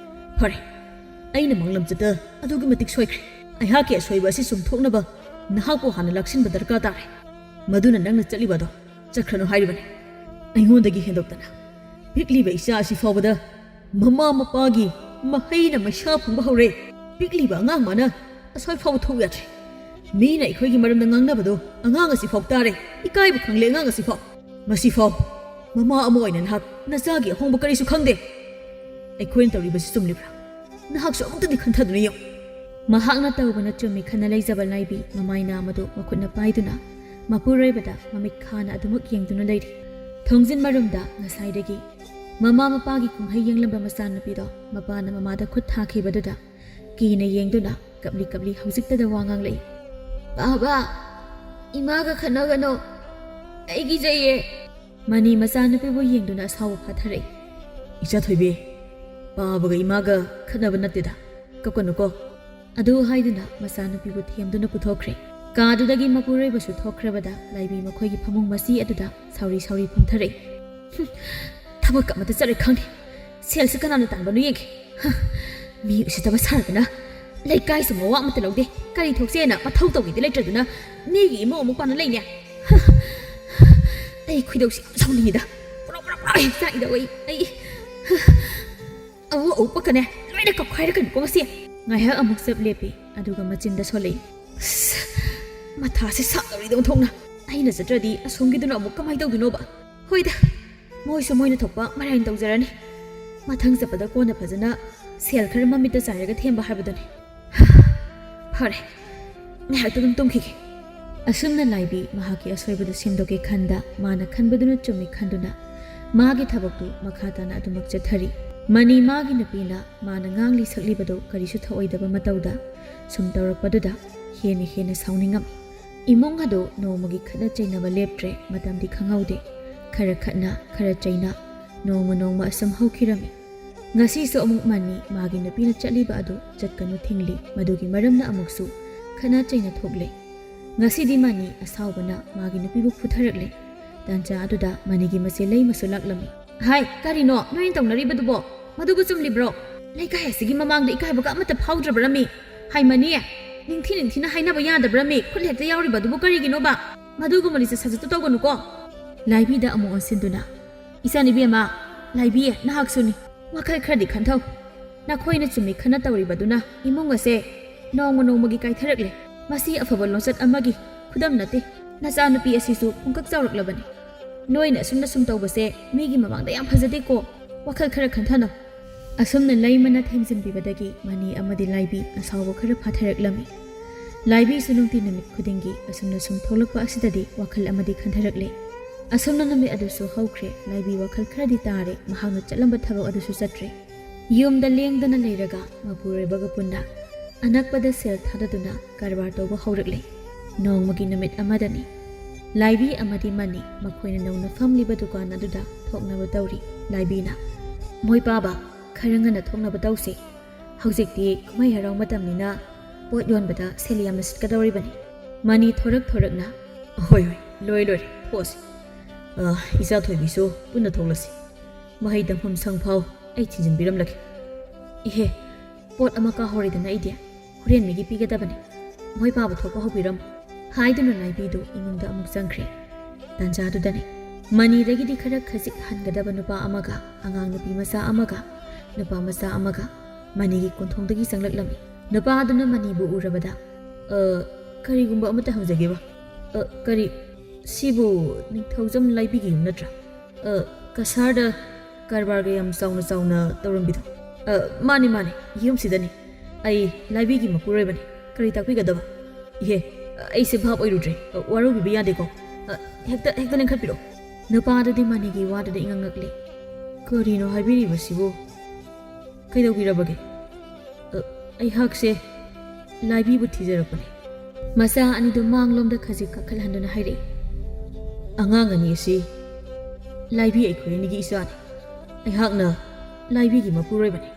ꯐꯔꯦ ꯑꯩꯅ ꯃꯪꯂꯝꯆꯠꯇ ꯑꯗꯨꯛꯀꯤ ꯃꯇꯤꯛ ꯁꯣꯏꯈ꯭ꯔꯦ ꯑꯩꯍꯥꯛꯀꯤ ꯑꯁꯣꯏꯕ ꯑꯁꯤ ꯆꯨꯝꯊꯣꯛꯅꯕ ꯅꯍꯥꯛꯄꯨ ꯍꯥꯟꯅ ꯂꯥꯛꯁꯤꯟꯕ ꯗꯔꯀꯥꯔ ꯇꯥꯔꯦ ꯃꯗꯨꯅ ꯅꯪꯅ ꯆꯠꯂꯤꯕꯗꯣ ꯆꯠꯈ꯭ꯔꯅꯨ ꯍꯥꯏꯔꯤꯕꯅꯤ ꯑꯩꯉꯣꯟꯗꯒꯤ ꯍꯦꯟꯗꯣꯛꯇꯅ ꯄꯤꯛꯂꯤꯕ ꯏꯆꯥ ꯑꯁꯤ ꯐꯥꯎꯕꯗ ꯃꯃꯥ ꯃꯄꯥꯒꯤ ꯃꯍꯩꯅ ꯃꯩꯁꯥ ꯐꯪꯕ ꯍꯧꯔꯦ ꯄꯤꯛꯂꯤꯕ ꯑꯉꯥꯡ ꯃꯥꯅ ꯑꯁ꯭ꯋꯥꯏ ꯐꯥꯎꯕ ꯊꯣꯛ ꯌꯥꯗ꯭ꯔꯦ ꯃꯤꯅ ꯑꯩꯈꯣꯏꯒꯤ ꯃꯔꯝꯗ ꯉꯥꯡꯅꯕꯗꯣ ꯑꯉꯥꯡ ꯑꯁꯤ ꯐꯥꯎ ꯇꯥꯔꯦ ꯏꯀꯥꯏꯕ ꯈꯪꯂꯦ ꯑꯉꯥꯡ ꯑꯁꯤ ꯐꯥꯎ ꯃꯁꯤꯐꯥꯎ ꯃꯃꯥ ꯑꯃ ꯑꯣꯏꯅ ꯅꯍꯥꯛ ꯅꯆꯥꯒꯤ ꯑꯍꯣꯡꯕ ꯀꯔꯤꯁꯨ ꯈꯪꯗꯦ ꯑꯩꯈꯣꯏꯅ ꯇꯧꯔꯤꯕꯁꯤ ꯆꯨꯝꯂꯤꯕ꯭ꯔꯥ ꯅꯍꯥꯛꯁꯨ ꯑꯃꯨꯛꯇꯗꯤ ꯈꯟꯊꯗꯨꯅ ꯌꯦꯡꯉꯨ ꯃꯍꯥꯛꯅ ꯇꯧꯕꯅ ꯆꯨꯝꯃꯤ ꯈꯟꯅ ꯂꯩꯖꯕ ꯂꯥꯏꯕꯤ ꯃꯃꯥꯏ ꯅꯥꯃꯗꯨ ꯃꯈꯨꯠꯅ ꯄꯥꯏꯗꯨꯅ ꯃꯄꯨꯔꯣꯏꯕꯗ ꯃꯃꯤꯠ ꯈꯥꯅ ꯑꯗꯨꯃꯛ ꯌꯦꯡꯗꯨꯅ ꯂꯩꯔꯤ ꯊꯣꯡꯖꯤꯟ ꯃꯔꯨꯝꯗ ꯉꯁꯥꯏꯗꯒꯤ ꯃꯃꯥ ꯃꯄꯥꯒꯤ ꯀꯨꯝꯍꯩ ꯌꯦꯡꯂꯝꯕ ꯃꯆꯥꯅꯨꯄꯤꯗꯣ ꯃꯄꯥꯅ ꯃꯃꯥꯗ ꯈꯨꯠ ꯊꯥꯈꯤꯕꯗꯨꯗ ꯀꯤꯅ ꯌꯦꯡꯗꯨꯅ ꯀꯞꯂꯤ ꯀꯞꯂꯤ ꯍꯧꯖꯤꯛꯇꯗ ꯋꯥ ꯉꯥꯡꯂꯛꯏ ꯕꯥꯕꯥ ꯏꯃꯥꯒ ꯈꯠꯅꯒꯅꯣ ꯑꯩꯒꯤ ꯖꯩꯌꯦ ꯃꯅꯤ ꯃꯆꯥꯅꯨꯄꯤꯕꯨ ꯌꯦꯡꯗꯨꯅ ꯑꯁꯥꯎꯕ ꯐꯥꯊꯔꯛꯏ ꯏꯆꯥꯊꯣꯏꯕꯤ ꯕꯥꯕꯥꯒ ꯏꯃꯥꯒ ꯈꯠꯅꯕ ꯅꯠꯇꯦꯗ ꯀꯞꯀꯅꯨꯀꯣ ꯑꯗꯨ ꯍꯥꯏꯗꯨꯅ ꯃꯆꯥꯅꯨꯄꯤꯕꯨ ꯊꯦꯝꯗꯨꯅ ꯄꯨꯊꯣꯛꯈ꯭ꯔꯦ ꯀꯥꯗꯨꯗꯒꯤ ꯃꯄꯨꯔꯣꯏꯕꯁꯨ ꯊꯣꯛꯈ꯭ꯔꯕꯗ ꯂꯥꯏꯕꯤ ꯃꯈꯣꯏꯒꯤ ꯐꯃꯨꯡ ꯃꯆꯤ ꯑꯗꯨꯗ ꯁꯥꯎꯔꯤ ꯁꯥꯎꯔꯤ ꯐꯝꯊꯔꯛꯏ ꯊꯕꯛ ꯑꯃꯇ ꯆꯠꯂꯦ ꯈꯪꯗꯦ ꯁꯦꯜꯁꯤ ꯀꯅꯥꯅ ꯇꯥꯟꯕꯅꯣ ꯌꯦꯡꯒꯦ ꯃꯤ ꯎꯁꯤꯠꯇꯕ ꯁꯥꯔꯗꯅ ꯂꯩꯀꯥꯏꯁꯨ ꯃꯋꯥ ꯑꯃꯠꯇ ꯂꯧꯗꯦ ꯀꯔꯤ ꯊꯣꯛꯁꯦꯅ ꯃꯊꯧ ꯇꯧꯒꯦꯗꯤ ꯂꯩꯇ꯭ꯔꯗꯨꯅ ꯃꯤꯒꯤ ꯏꯃꯨꯡ ꯑꯃꯨꯛ ꯄꯥꯟꯅ ꯂꯩꯅꯦ ꯑꯩ ꯈꯣꯏꯗꯧꯁꯤ ꯌꯥꯝ ꯁꯥꯎꯅꯤꯡꯉꯤꯗ ꯄꯨꯔꯥ ꯍꯦꯛ ꯆꯥꯛꯏꯗ ꯑꯩ ꯑꯋꯨ ꯑꯋꯨꯛꯄꯀꯅꯦ ꯂꯣꯏꯅ ꯀꯞꯈꯥꯏꯔꯛꯀꯅꯤꯀꯣ ꯉꯁꯤ ꯉꯥꯏꯍꯥꯛ ꯑꯃꯨꯛ ꯆꯞ ꯂꯦꯞꯄꯤ ꯑꯗꯨꯒ ꯃꯆꯤꯟꯗ ꯁꯣꯜꯂꯛꯏ ꯃꯊꯥꯁꯦ ꯁꯥꯗꯧꯔꯤꯗꯧ ꯊꯣꯛꯅ ꯑꯩꯅ ꯆꯠꯇ꯭ꯔꯗꯤ ꯑꯁꯣꯝꯒꯤꯗꯨꯅ ꯑꯃꯨꯛ ꯀꯃꯥꯏꯅ ꯇꯧꯗꯣꯏꯅꯣꯕ ꯍꯣꯏꯗ ꯃꯣꯏꯁꯨ ꯃꯣꯏꯅ ꯊꯣꯛꯄ ꯃꯔꯥꯏꯅ ꯇꯧꯖꯔꯅꯤ ꯃꯊꯪ ꯆꯠꯄꯗ ꯀꯣꯟꯅ ꯐꯖꯅ ꯁꯦꯜ ꯈꯔ ꯃꯃꯤꯠꯇ ꯆꯥꯏꯔꯒ ꯊꯦꯝꯕ ꯍꯥꯏꯕꯗꯨꯅꯤ ꯐꯔꯦ ꯉꯥꯏꯍꯥꯛꯇ ꯑꯗꯨꯝ ꯇꯨꯝꯈꯤꯒꯦ ꯑꯁꯨꯝꯅ ꯂꯥꯏꯕꯤ ꯃꯍꯥꯛꯀꯤ ꯑꯁꯣꯏꯕꯗꯨ ꯁꯦꯝꯗꯣꯛꯀꯦ ꯈꯟꯗ ꯃꯥꯅ ꯈꯟꯕꯗꯨꯅ ꯆꯨꯝꯃꯤ ꯈꯟꯗꯨꯅ ꯃꯥꯒꯤ ꯊꯕꯛꯇꯨ ꯃꯈꯥ ꯇꯥꯅ ꯑꯗꯨꯃꯛ ꯆꯠꯊꯔꯤ ꯃꯅꯤ ꯃꯥꯒꯤ ꯅꯨꯄꯤꯅ ꯃꯥꯅ ꯉꯥꯡꯂꯤ ꯁꯛꯂꯤꯕꯗꯨ ꯀꯔꯤꯁꯨ ꯊꯧꯑꯣꯏꯗꯕ ꯃꯇꯧꯗ ꯁꯨꯝ ꯇꯧꯔꯛꯄꯗꯨꯗ ꯍꯦꯟꯅ ꯁꯥꯎꯅꯤꯡꯉꯝꯃꯤ ꯏꯃꯨꯡ ꯑꯗꯨ ꯅꯣꯡꯃꯒꯤ ꯈꯠꯅ ꯆꯩꯅꯕ ꯂꯦꯞꯇ꯭ꯔꯦ ꯃꯇꯝꯗꯤ ꯈꯪꯍꯧꯗꯦ ꯈꯔ ꯈꯠꯅ ꯈꯔ ꯆꯩꯅ ꯅꯣꯡꯃ ꯑꯁꯨꯝ ꯍꯧꯈꯤꯔꯝꯃꯤ ꯉꯁꯤꯁꯨ ꯑꯃꯨꯛ ꯃꯅꯤ ꯃꯥꯒꯤ ꯅꯨꯄꯤꯅ ꯆꯠꯂꯤꯕ ꯑꯗꯨ ꯆꯠꯀꯅꯨ ꯊꯤꯡꯂꯤ ꯃꯗꯨꯒꯤ ꯃꯔꯝꯅ ꯑꯃꯨꯛꯁꯨ ꯈꯠꯅ ꯆꯩꯅ ꯊꯣꯛꯂꯦ ꯉꯁꯤꯗꯤ ꯃꯅꯤ ꯑꯁꯥꯎꯕꯅ ꯃꯥꯒꯤ ꯅꯨꯄꯤꯕꯨ ꯐꯨꯊꯔꯛꯂꯦ ꯇꯥꯟꯖꯥ ꯑꯗꯨꯗ ꯃꯅꯤꯒꯤ ꯃꯆꯦ ꯂꯩꯃꯁꯨ ꯂꯥꯛꯂꯝꯃꯤ ꯍꯥꯏ ꯀꯔꯤꯅꯣ ꯅꯣꯏꯅ ꯇꯧꯅꯔꯤꯕꯗꯨꯕꯣ ꯃꯗꯨꯕꯨ ꯆꯨꯝꯂꯤꯕ꯭ꯔꯣ ꯂꯩꯀꯥꯏ ꯑꯁꯤꯒꯤ ꯃꯃꯥꯡꯗ ꯏꯀꯥꯏꯕꯒ ꯑꯃꯠꯇ ꯐꯥꯎꯗ꯭ꯔꯕ꯭ꯔꯃꯤ ꯍꯥꯏ ꯃꯅꯤ ꯅꯤꯡꯊꯤꯅ ꯍꯥꯏꯅꯕ ꯌꯥꯗꯕ꯭ꯔꯃꯤ ꯈꯨꯠ ꯍꯦꯛꯇ ꯌꯥꯎꯔꯤꯕꯗꯨꯕꯨ ꯀꯔꯤꯒꯤꯅꯣꯕ ꯃꯗꯨꯒꯨꯝꯕ ꯂꯤꯆꯠ ꯁꯥꯖꯠꯇꯨ ꯇꯧꯒꯅꯨꯀꯣ ꯂꯥꯏꯕꯤꯗ ꯑꯃꯨꯛ ꯑꯣꯟꯁꯤꯟꯗꯨꯅ ꯏꯆꯥꯅꯨꯄꯤꯃ ꯂꯥꯏꯕꯤ ꯅꯍꯥꯛꯁꯨꯅꯤ ꯋꯥꯈꯜ ꯈꯔꯗꯤ ꯈꯟꯊꯧ ꯅꯈꯣꯏꯅ ꯆꯨꯝꯃꯤ ꯈꯟꯅ ꯇꯧꯔꯤꯕꯗꯨꯅ ꯏꯃꯨꯡ ꯑꯁꯦ ꯅꯣꯡꯃꯒꯤ ꯀꯥꯏꯊꯔꯛꯂꯦ ꯃꯁꯤ ꯑꯐꯕ ꯂꯣꯟꯆꯠ ꯑꯃꯒꯤ ꯈꯨꯗꯝ ꯅꯠꯇꯦ ꯅꯆꯥꯅꯨꯄꯤ ꯑꯁꯤꯁꯨ ꯄꯨꯡꯀꯛ ꯆꯥꯎꯔꯛꯂꯕꯅꯤ ꯅꯣꯏꯅ ꯑꯁꯨꯝꯅ ꯁꯨꯝ ꯇꯧꯕꯁꯦ ꯃꯤꯒꯤ ꯃꯃꯥꯡꯗ ꯌꯥꯝ ꯐꯖꯗꯦꯀꯣ ꯋꯥꯈꯜ ꯈꯔ ꯈꯟꯊꯅꯧ ꯑꯁꯨꯝꯅ ꯂꯩꯃꯅ ꯊꯦꯝꯖꯤꯟꯕꯤꯕꯗꯒꯤ ꯃꯅꯤ ꯑꯃꯗꯤ ꯂꯥꯏꯕꯤ ꯑꯁꯥꯎꯕ ꯈꯔ ꯐꯥꯊꯔꯛꯂꯝꯃꯤ ꯂꯥꯏꯕꯤꯁꯨ ꯅꯨꯡꯇꯤ ꯅꯨꯃꯤꯠ ꯈꯨꯗꯤꯡꯒꯤ ꯑꯁꯨꯝꯅ ꯁꯨꯝ ꯊꯣꯛꯂꯛꯄ ꯑꯁꯤꯗꯗꯤ ꯋꯥꯈꯜ ꯑꯃꯗꯤ ꯈꯟꯊꯔꯛꯂꯦ ꯑꯁꯨꯝꯅ ꯅꯨꯃꯤꯠ ꯑꯗꯨꯁꯨ ꯍꯧꯈ꯭ꯔꯦ ꯂꯥꯏꯕꯤ ꯋꯥꯈꯜ ꯈꯔꯗꯤ ꯇꯥꯔꯦ ꯃꯍꯥꯛꯅ ꯆꯠꯂꯝꯕ ꯊꯕꯛ ꯑꯗꯨꯁꯨ ꯆꯠꯇ꯭ꯔꯦ ꯌꯨꯝꯗ ꯂꯦꯡꯗꯅ ꯂꯩꯔꯒ ꯃꯄꯨꯔꯣꯏꯕꯒ ꯄꯨꯟꯅ ꯑꯅꯛꯄꯗ ꯁꯦꯜ ꯊꯥꯗꯗꯨꯅ ꯀꯔꯕꯥꯔ ꯇꯧꯕ ꯍꯧꯔꯛꯂꯦ ꯅꯣꯡꯃꯒꯤ ꯅꯨꯃꯤꯠ ꯑꯃꯗꯅꯤ ꯂꯥꯏꯕꯤ ꯑꯃꯗꯤ ꯃꯅꯤ ꯃꯈꯣꯏꯅ ꯅꯧꯅ ꯐꯝꯂꯤꯕ ꯗꯨꯀꯥꯟ ꯑꯗꯨꯗ ꯊꯣꯛꯅꯕ ꯇꯧꯔꯤ ꯂꯥꯏꯕꯤꯅ ꯃꯣꯏ ꯄꯥꯕ ꯈꯔ ꯉꯟꯅ ꯊꯣꯛꯅꯕ ꯇꯧꯁꯤ ꯍꯧꯖꯤꯛꯇꯤ ꯀꯨꯝꯍꯩ ꯍꯔꯥꯎ ꯃꯇꯝꯅꯤꯅ ꯄꯣꯠ ꯌꯣꯟꯕꯗ ꯁꯦꯜ ꯌꯥꯝꯅ ꯁꯤꯠꯀꯗꯧꯔꯤꯕꯅꯤ ꯃꯅꯤ ꯊꯣꯔꯛꯅ ꯍꯣꯏ ꯂꯣꯏꯔꯦ ꯊꯣꯛꯑꯁꯤ ꯏꯆꯥ ꯊꯣꯏꯕꯤꯁꯨ ꯄꯨꯟꯅ ꯊꯣꯛꯂꯁꯤ ꯃꯍꯩ ꯇꯝꯐꯝ ꯁꯪꯐꯥꯎ ꯑꯩ ꯊꯤꯟꯖꯤꯟꯕꯤꯔꯝꯂꯒꯦ ꯏꯍꯦ ꯄꯣꯠ ꯑꯃ ꯀꯥꯍꯧꯔꯦꯗꯅ ꯑꯩꯗꯤ ꯍꯣꯔꯦꯟ ꯃꯤꯒꯤ ꯄꯤꯒꯗꯕꯅꯤ ꯃꯣꯏ ꯄꯥꯕ ꯊꯣꯛꯄ ꯍꯧꯕꯤꯔꯝꯃꯨ हाइदुना लाइबीदु इमुंगदा अमुक चंख्रे तंजादुदने मनीदगिदि खरा खजिक हनगदब नुपा अमगा अंगांग नुपी मसा अमगा नुपा मसा अमगा मनीगी कोंथोंदगी संगलक्लमी नुपा अदुना मनीबु उरबदा करिगुंबा अमता हंजगेबा करी सिबु निथौजम लाइबीगी युम नत्रा कसारदा कारबारगा याम चाउना चाउना तौरंबिदो माने माने युम सिदनी आई लाइबीगी मपुरैबनी करी ताकपिगदबा ये ऐसे भाव ओइरुद्रे वारुबिबि यादेको हेक्ता निखटपिरो नुपाददि मनीगी वाददि इंगंगकले करिनो हाइबिरिबसिबो कैदौबिरबगे अइहाकसे लाइबीबु थिजरपने मसा अनिदु मांगलोमदा खजिक कखलहंदुना हाइरे अंगांग अनि असि लाइबी अइखोयनिगी इसाने अइहाकना लाइबीगी मपुरैबने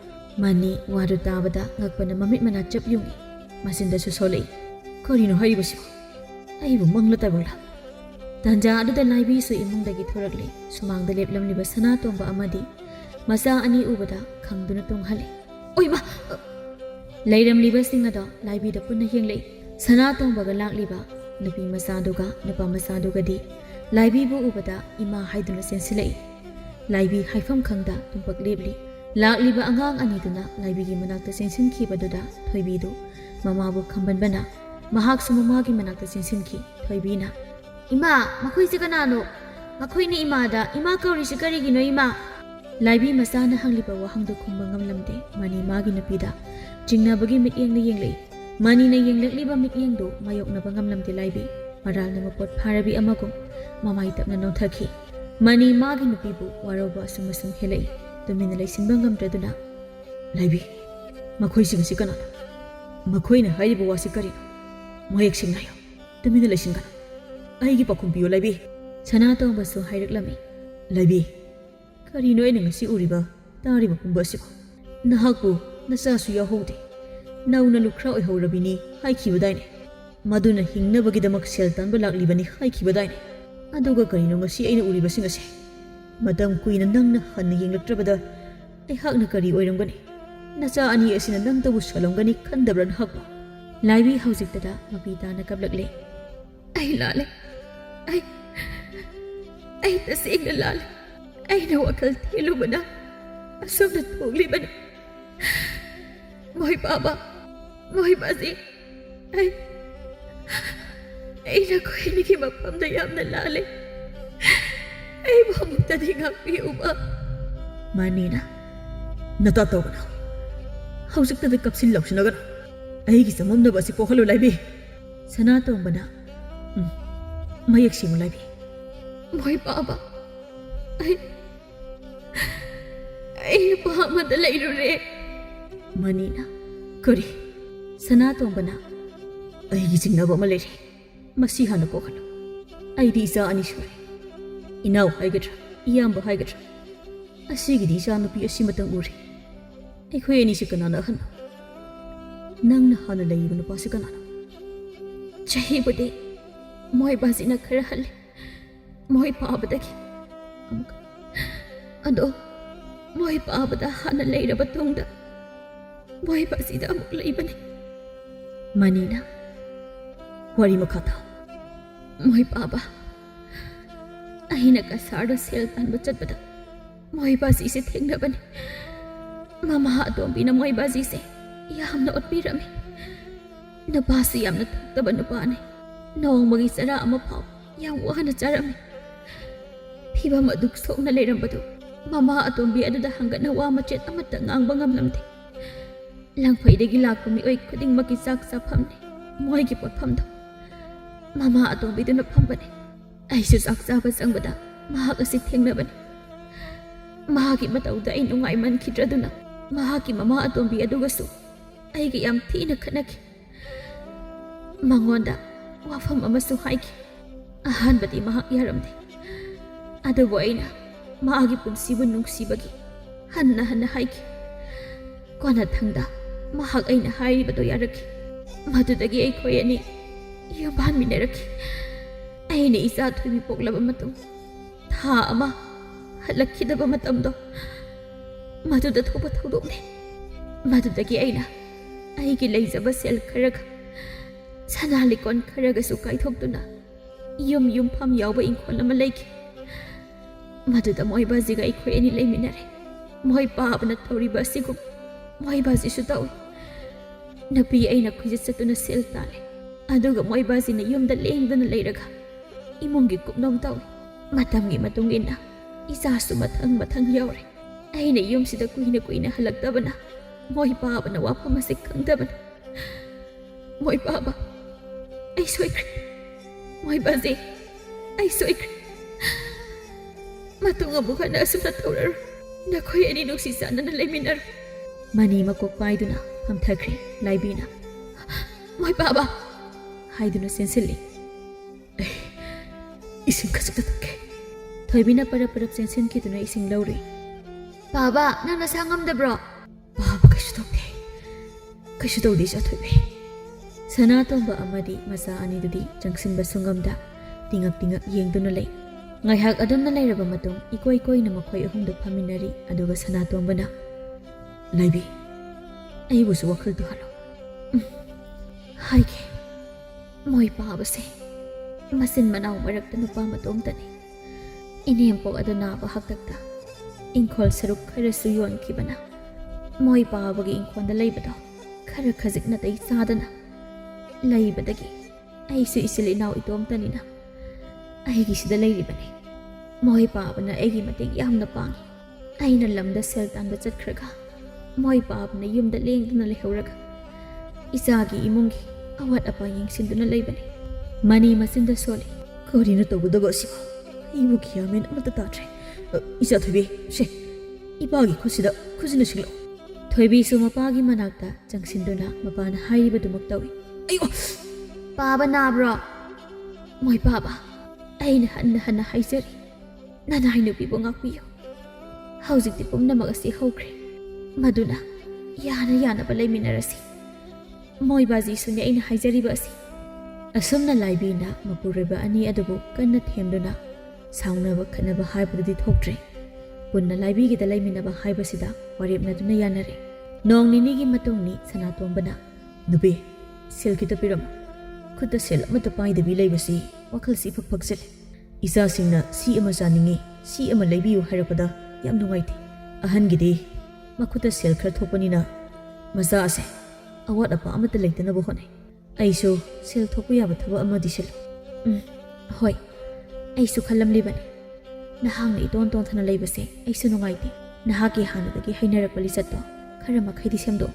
मनी वादु ताबदा ngakpana mamit mana chap yungi masinda su solei करिनो हाइरिबसिबो अइबु मंगलताबला तंजा अदुदा लाइबी सु इमुंगदगी थोरगले सुमांगदा लेपलमनिबा सनातोंबा अमदि मसा अनि उबदा खंगदुना तोंगहले ओइमा लैरमलिबा सिंगदा लाइबीदा पुन्ना हेंगले सनातोंबगा लाक्लिबा नुपी मसादुगा नुपा मसादुगदि लाइबीबु उबदा इमा हाइदुना सेंसिलै लाइबी हाइफम खंगदा तुंपक लेबली लाक्लिबा अंगांग अनिदुना लाइबीगी मनाक्ता सेंसिनखिबदुदा थोइबीदु ममाबु खंबनबना महाक्सु ममागी मनाक्ता सेंसिनखि थोइबीना इमा मखोइसे कनानो मखोइनि इमादा इमा कौरिसे करिगिनो इमा लाइबी मसाना हंगलिबा वहंदु खुंबा ngamlamde mani magi napida jingnabagi mityengna yenglei mani na yenglekliba mityengdo mayoknaba ngamlamde laibi maralna mapot pharabi amagum mamai tapna nothakhi mani magi napibu waroba sumasum helei tumina leisinba ngamtraduna laibi makhoi singsi kana makhoina haibu wasi kari moyek singnayo tumina leisingana aigi pakhum biyo laibi sanatong basu haireklami laibi करिनो ऐन ngasi uriba tariba pumbasiba nahakpu nasasu yahode nauna lukra oihorabini haikibadaine maduna hingnabagidamak seltan balaklibani haikibadaine aduga karino ngasi aina uriba singase madam kuina nangna hanna yenglaktrabada ai hakna kari oiramgani nacha ani asina nang tabu salomgani khandabran hakpa laibi haujiktada mapita na kablakle ai lale ai tasingna lale अइना वखल थेलुबना असमना थोगलिबना मोय बाबा मोय बाजी अइना खोइनिगी मफमदा यामना लाले अइ भमुक्तदि गापिउबा मानिना नता तोगना हौजक्तदा कपसिल लौसनगन अइगी सममनबा सि पोखलो लाइबि सना तोंबना मयक सिमु लाइबि मोय बाबा पामद लेरुरे मनीना करी सनातोंबना अइगी जिंगनब अमा लेरे मसी हाना कोखनो अइदी इसा अनि सुरे इनाव हाइगद्रा इयाम्ब हाइगद्रा असिगिदि इसा नुपि असि मतंग उरे अइखोय अनिसि कनाना हन नंगना हाना लेइबु नुपासि कनाना चहिबदे मोय बाजिना खरा हले मोय पाबदगी अदो मोय पाबदा हाना लेरबा तुंगदा मोय बासिदा अमुक लेइबने मनीना वरी मखाता मोय पाबा अहिना कसारदा सेल तानबा चतबदा मोय बासी से थेंगनबने ममा अदोंबिना मोय बासी से यामना ओटपिरमे नपासी यामना थक्तबा नुपाने नोंमगी चरा अमा फाव याम वाहना चारमे फिबम अदुक सोना लेरंबदो ममा अतोंबी अदुदा हंगना वा मचेत अमत ngang ngamlamde langfaidegi lakpa mi oi khuding maki sak safamne moigi potfamdo mama atombi duna phambane aisu sak saba sangbada mahak asi thengnabane mahaki matauda ai nungai man khidraduna mahaki mama atombi adugasu aigi yam thina khanaki mangonda wafam amasu haiki ahanbadi mahak yaramde adubo aina मागी पुनसिबु नुंगसिबगी हन्ना हन्ना हाइकी कोना थंगदा महाक अइना हाइरिबदो यारखि मदुदगी अइखोयनी यबान मिनरखि अइने इसा थुबि पोकलबा मतुं था अमा हलखिदबा मतमदो मदुदा थोबा थौदोकने मदुदगी अइना अइगी लेइजबा सेल खरग ꯁꯅꯥ ꯂꯤꯀꯣꯟ ꯈꯔꯒꯁꯨ ꯀꯥꯏꯊꯣꯛꯇꯨꯅ ꯌꯨꯝꯐꯝ ꯌꯥꯎꯕ ꯏꯪꯈꯣꯜ ꯑꯃ ꯂꯩꯈꯤ꯫ ꯃꯗꯨꯗ ꯃꯣꯏꯕꯥꯖꯤꯒ ꯑꯩꯈꯣꯏ ꯑꯅꯤ ꯂꯩꯃꯤꯟꯅꯔꯦ꯫ ꯃꯣꯏ ꯄꯥꯕꯅ ꯇꯧꯔꯤꯕ ꯑꯁꯤꯒꯨꯝ ꯃꯣꯏꯕꯥꯖꯤꯁꯨ ꯇꯧꯏ꯫ ꯅꯨꯄꯤ ꯑꯩꯅ ꯈꯨꯏꯖꯠ ꯆꯠꯇꯨꯅ ꯁꯦꯜ ꯇꯥꯜꯂꯤ, ꯑꯗꯨꯒ ꯃꯣꯏꯕꯥꯖꯤꯅ ꯌꯨꯝꯗ ꯂꯦꯡꯗꯅ ꯂꯩꯔꯒ ꯏꯃꯨꯡꯒꯤ ꯀꯨꯞꯅꯣꯝ ꯇꯧꯏ꯫ ꯃꯇꯝꯒꯤ ꯃꯇꯨꯡ ꯏꯟꯅ ꯏꯆꯥꯁꯨ ꯃꯊꯪ ꯌꯥꯎꯔꯦ꯫ ꯑꯩꯅ ꯌꯨꯝꯁꯤꯗ ꯀꯨꯏꯅ ꯍꯜꯂꯛꯇꯕꯅ ꯃꯣꯏ ꯄꯥꯕꯅ ꯋꯥꯐꯝ ꯑꯁꯤ ꯈꯪꯗꯕꯅ ꯃꯣꯏ ꯄꯥꯕ ꯑꯩ ꯁꯣꯏꯈ꯭ꯔꯦ꯫ ꯃꯣꯏ ꯕꯥꯖꯤ ꯑꯩ ꯁꯣꯏꯈ꯭ꯔꯦ꯫ ꯃꯇꯨꯡ ꯑꯃꯨꯛ ꯍꯟꯅ ꯑꯁꯨꯝꯅ ꯇꯧꯔꯔꯣꯏ꯫ ꯅꯈꯣꯏ ꯑꯅꯤ ꯅꯨꯡꯁꯤ ꯆꯥꯟꯅꯅ ꯂꯩꯃꯤꯟꯅꯔꯣ꯫ ꯃꯅꯤ ꯃꯀꯣꯛ ꯄꯥꯏꯗꯨꯅ ꯍꯝꯊꯈ꯭ꯔꯦ ꯂꯥꯏꯕꯤꯅ꯫ ꯃꯣꯏ ꯄꯥꯕ ꯍꯥꯏꯗꯨꯅ ꯆꯦꯟꯁꯤꯜꯂꯤ꯫ ꯑꯩ ꯏꯁꯤꯡ ꯈꯖꯤꯛꯇ ꯊꯛꯀꯦ꯫ ꯊꯣꯏꯕꯤꯅ ꯄꯔꯞ ꯆꯦꯟꯁꯤꯟꯈꯤꯗꯨꯅ ꯏꯁꯤꯡ ꯂꯧꯔꯤ꯫ ꯄꯥꯕ ꯅꯪ ꯅꯁꯥ ꯉꯝꯗꯕ꯭ꯔꯣ? ꯄꯥꯕ ꯀꯩꯁꯨ ꯇꯧꯗꯦ, ꯀꯩꯁꯨ ꯇꯧꯗꯦ ꯏꯆꯥ ꯊꯣꯏꯕꯤ꯫ ꯁꯅꯥꯇꯣꯝꯕ ꯑꯃꯗꯤ ꯃꯆꯥ ꯑꯅꯤꯗꯨꯗꯤ ꯆꯪꯁꯤꯟꯕ ꯁꯨꯡꯉꯝꯗ ꯇꯤꯉꯛ ꯌꯦꯡꯗꯨꯅ ꯂꯩ꯫ ꯉꯥꯏꯍꯥꯛ ꯑꯗꯨꯝꯅ ꯂꯩꯔꯕ ꯃꯇꯨꯡ ꯏꯀꯣꯏ ꯀꯣꯏꯅ ꯃꯈꯣꯏ ꯑꯍꯨꯝꯗꯨ ꯐꯝꯃꯤꯟꯅꯔꯤ꯫ ꯑꯗꯨꯒ ꯁꯅꯥꯇꯣꯝꯕꯅ, ꯂꯩꯕꯤ, ꯑꯩꯕꯨꯁꯨ ꯋꯥꯈꯜ ꯇꯨꯍꯜꯂꯣ꯫ ꯍꯥꯏꯒꯦ꯫ ꯃꯣꯏ ꯄꯥꯕꯁꯦ ꯃꯆꯤꯟ ꯃꯅꯥꯎ ꯃꯔꯛꯇ ꯅꯨꯄꯥ ꯃꯇꯣꯝꯇꯅꯤ꯫ ꯏꯅꯦꯝꯄꯣꯛ ꯑꯗꯨ ꯅꯥꯕ ꯍꯥꯛꯇꯛꯇ ꯏꯪꯈꯣꯜ ꯁꯔꯨꯛ ꯈꯔꯁꯨ ꯌꯣꯟꯈꯤꯕꯅ ꯃꯣꯏ ꯄꯥꯕꯒꯤ ꯏꯪꯈꯣꯜꯗ ꯂꯩꯕꯗꯣ ꯈꯔ ꯈꯖꯤꯛ ꯅꯥꯇꯩ ꯆꯥꯗꯅ ꯂꯩꯕꯗꯒꯤ ꯑꯩꯁꯨ ꯏꯆꯤꯜ ꯏꯅꯥꯎ ꯏꯇꯣꯝꯇꯅꯤꯅ ꯑꯩꯒꯤꯁꯤꯗ ꯂꯩꯔꯤꯕꯅꯤ꯫ ꯃꯣꯏ ꯄꯥꯕꯅ ꯑꯩꯒꯤ ꯃꯇꯦꯡ ꯌꯥꯝꯅ ꯄꯥꯡꯉꯤ꯫ ꯑꯩꯅ ꯂꯝꯗ ꯁꯦꯜ ꯇꯥꯟꯕ ꯆꯠꯈ꯭ꯔꯒ ꯃꯣꯏ ꯄꯥꯕꯅ ꯌꯨꯝꯗ ꯂꯦꯡꯗꯨꯅ ꯂꯩꯍꯧꯔꯒ ꯏꯆꯥꯒꯤ ꯏꯃꯨꯡꯒꯤ ꯑꯋꯥꯠ ꯑꯄꯥ ꯌꯦꯡꯁꯤꯟꯗꯨꯅ ꯂꯩꯕꯅꯤ꯫ ꯃꯅꯤ ꯃꯆꯤꯟꯗ ꯁꯣꯜꯂꯤ꯫ ꯀꯔꯤꯅ ꯇꯧꯒꯗꯕ ꯑꯁꯤꯕꯨ? ꯑꯩꯕꯨ ꯒ꯭ꯌꯥꯟꯃꯦꯟ ꯑꯃꯠꯇ ꯇꯥꯗ꯭ꯔꯦ꯫ ꯏꯆꯥ ꯊꯣꯏꯕꯤ, ꯁꯦ ꯏꯄꯥꯒꯤ ꯈꯨꯠꯁꯤꯗ ꯈꯨꯖꯤꯟꯅ ꯁꯤꯡꯂꯛꯎ꯫ ꯊꯣꯏꯕꯤꯁꯨ ꯃꯄꯥꯒꯤ ꯃꯅꯥꯛꯇ ꯆꯪꯁꯤꯟꯗꯨꯅ ꯃꯄꯥꯅ ꯍꯥꯏꯔꯤꯕꯗꯨꯃꯛ ꯇꯧꯏ꯫ ꯑꯌꯣ! ꯄꯥꯕ ꯅꯥꯕ꯭ꯔꯣ? ꯃꯣꯏ ꯄꯥꯕ, ꯑꯩꯅ ꯍꯟꯅ ꯍꯥꯏꯖꯔꯤ, ꯅꯅꯥꯏ ꯅꯨꯄꯤꯕꯨ ꯉꯥꯛꯄꯤꯌꯨ꯫ ꯍꯧꯖꯤꯛꯇꯤ ꯄꯨꯝꯅꯃꯛ ꯑꯁꯤ ꯍꯧꯈ꯭ꯔꯦ, ꯃꯗꯨꯅ ꯌꯥꯅꯕ ꯂꯩꯃꯤꯟꯅꯔꯁꯤ꯫ ꯃꯣꯏ ꯕꯥꯖꯤꯁꯨꯅꯦ ꯑꯩꯅ ꯍꯥꯏꯖꯔꯤꯕ ꯑꯁꯤ꯫ ꯑꯁꯨꯝꯅ ꯂꯥꯏꯕꯤꯅ ꯃꯄꯨꯔꯣꯏꯕ ꯑꯅꯤ ꯑꯗꯨꯕꯨ ꯀꯟꯅ ꯊꯦꯝꯗꯨꯅ ꯁꯥꯎꯅꯕ ꯈꯠꯅꯕ ꯍꯥꯏꯕꯗꯨꯗꯤ ꯊꯣꯛꯇ꯭ꯔꯦ꯫ ꯄꯨꯟꯅ ꯂꯥꯏꯕꯤꯒꯤꯗ ꯂꯩꯃꯤꯟꯅꯕ ꯍꯥꯏꯕꯁꯤꯗ ꯋꯥꯔꯦꯞꯅꯗꯨꯅ ꯌꯥꯅꯔꯦ꯫ ꯅꯣꯡ ꯅꯤꯅꯤꯒꯤ ꯃꯇꯨꯡꯅꯤ ꯁꯅꯥꯇꯣꯝꯕꯅ, ꯅꯨꯄꯤ, ꯁꯦꯜ ꯈꯤꯇ ꯄꯤꯔꯝꯃꯨ꯫ ꯈꯨꯠꯇ ꯁꯦꯜ ꯑꯃꯠꯇ ꯄꯥꯏꯗꯕꯤ ꯂꯩꯕꯁꯤ ꯋꯥꯈꯜꯁꯤ ꯏꯐꯛ ꯐꯛꯆꯤꯜꯂꯦ꯫ ꯏꯆꯥꯁꯤꯡꯅ ꯁꯤ ꯑꯃ ꯆꯥꯅꯤꯡꯉꯤ, ꯁꯤ ꯑꯃ ꯂꯩꯕꯤꯌꯨ ꯍꯥꯏꯔꯛꯄꯗ ꯌꯥꯝ ꯅꯨꯡꯉꯥꯏꯇꯦ꯫ ꯑꯍꯟꯒꯤꯗꯤ ꯃꯈꯨꯠꯇ ꯁꯦꯜ ꯈꯔ ꯊꯣꯛꯄꯅꯤꯅ ꯃꯆꯥ ꯑꯁꯦ ꯑꯋꯥꯠ ꯑꯄꯥ ꯑꯃꯠꯇ ꯂꯩꯇꯅꯕ ꯍꯣꯠꯅꯩ꯫ ꯑꯩꯁꯨ ꯁꯦꯜ ꯊꯣꯛꯄ ꯌꯥꯕ ꯊꯕꯛ ꯑꯃ ꯊꯤꯁꯤꯜꯂꯨ꯫ ꯍꯣꯏ, ꯑꯩꯁꯨ ꯈꯜꯂꯝꯂꯤꯕꯅꯤ꯫ ꯅꯍꯥꯛꯅ ꯏꯇꯣꯟ ꯇꯣꯟꯊꯅ ꯂꯩꯕꯁꯦ ꯑꯩꯁꯨ ꯅꯨꯡꯉꯥꯏꯇꯦ꯫ ꯅꯍꯥꯛꯀꯤ ꯍꯥꯟꯅꯗꯒꯤ ꯍꯩꯅꯔꯛꯄ ꯂꯤꯆꯠꯇꯣ ꯈꯔ ꯃꯈꯩꯗꯤ ꯁꯦꯝꯗꯣꯛꯎ꯫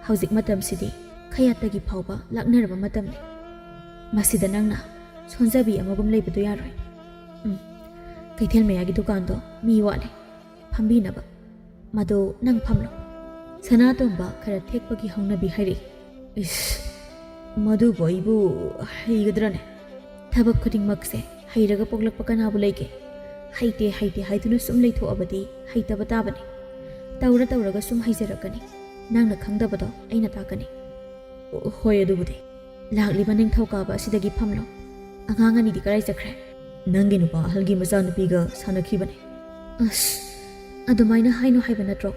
ꯍꯧꯖꯤꯛ ꯃꯇꯝꯁꯤꯗꯤ ꯈꯌꯥꯠꯇꯒꯤ ꯐꯥꯎꯕ ꯂꯥꯛꯅꯔꯕ ꯃꯇꯝꯅꯤ꯫ ꯃꯁꯤꯗ ꯅꯪꯅ ꯁꯣꯟꯖꯕꯤ ꯑꯃꯒꯨꯝ ꯂꯩꯕꯗꯣ ꯌꯥꯔꯣꯏ꯫ ꯀꯩꯊꯦꯜ ꯃꯌꯥꯒꯤ ꯗꯨꯀꯥꯟꯗꯣ ꯃꯤ ꯋꯥꯠꯂꯦ ꯐꯝꯕꯤꯅꯕ, ꯃꯗꯣ ꯅꯪ ꯐꯝꯂꯣ꯫ ꯁꯅꯥꯇꯣꯝꯕ ꯈꯔ ꯊꯦꯛꯄꯒꯤ ꯍꯧꯅꯕꯤ ꯍꯥꯏꯔꯛꯏ꯫ ꯏꯁ, ꯃꯗꯨꯕꯨ ꯑꯩꯕꯨ ꯍꯩꯒꯗ꯭ꯔꯅꯦ? ꯊꯕꯛ ꯈꯨꯗꯤꯡꯃꯛꯁꯦ ꯍꯩꯔꯒ ꯄꯣꯛꯂꯛꯄ ꯀꯅꯥꯕꯨ ꯂꯩꯒꯦ? ꯍꯩꯇꯦ ꯍꯥꯏꯗꯨꯅ ꯁꯨꯝ ꯂꯩꯊꯣꯛꯑꯕꯗꯤ ꯍꯩꯇꯕ ꯇꯥꯕꯅꯤ꯫ ꯇꯧꯔꯒ ꯁꯨꯝ ꯍꯩꯖꯔꯛꯀꯅꯤ꯫ ꯅꯪꯅ ꯈꯪꯗꯕꯗꯣ ꯑꯩꯅ ꯇꯥꯛꯀꯅꯤ꯫ ꯍꯣꯏ, ꯑꯗꯨꯕꯨꯗꯤ ꯂꯥꯛꯂꯤꯕ ꯅꯤꯡꯊꯧꯀꯥꯕ ꯑꯁꯤꯗꯒꯤ ꯐꯝꯂꯣ꯫ ꯑꯉꯥꯡ ꯑꯅꯤꯗꯤ ꯀꯔꯥꯏ ꯆꯠꯈ꯭ꯔꯦ? ꯅꯪꯒꯤ ꯅꯨꯄꯥ ꯑꯍꯜꯒꯤ ꯃꯆꯥꯅꯨꯄꯤꯒ ꯁꯥꯟꯅꯈꯤꯕꯅꯤ꯫ ꯑꯁ, ꯑꯗꯨꯃꯥꯏꯅ ꯍꯥꯏꯅꯣ ꯍꯥꯏꯕ ꯅꯠꯇ꯭ꯔꯣ?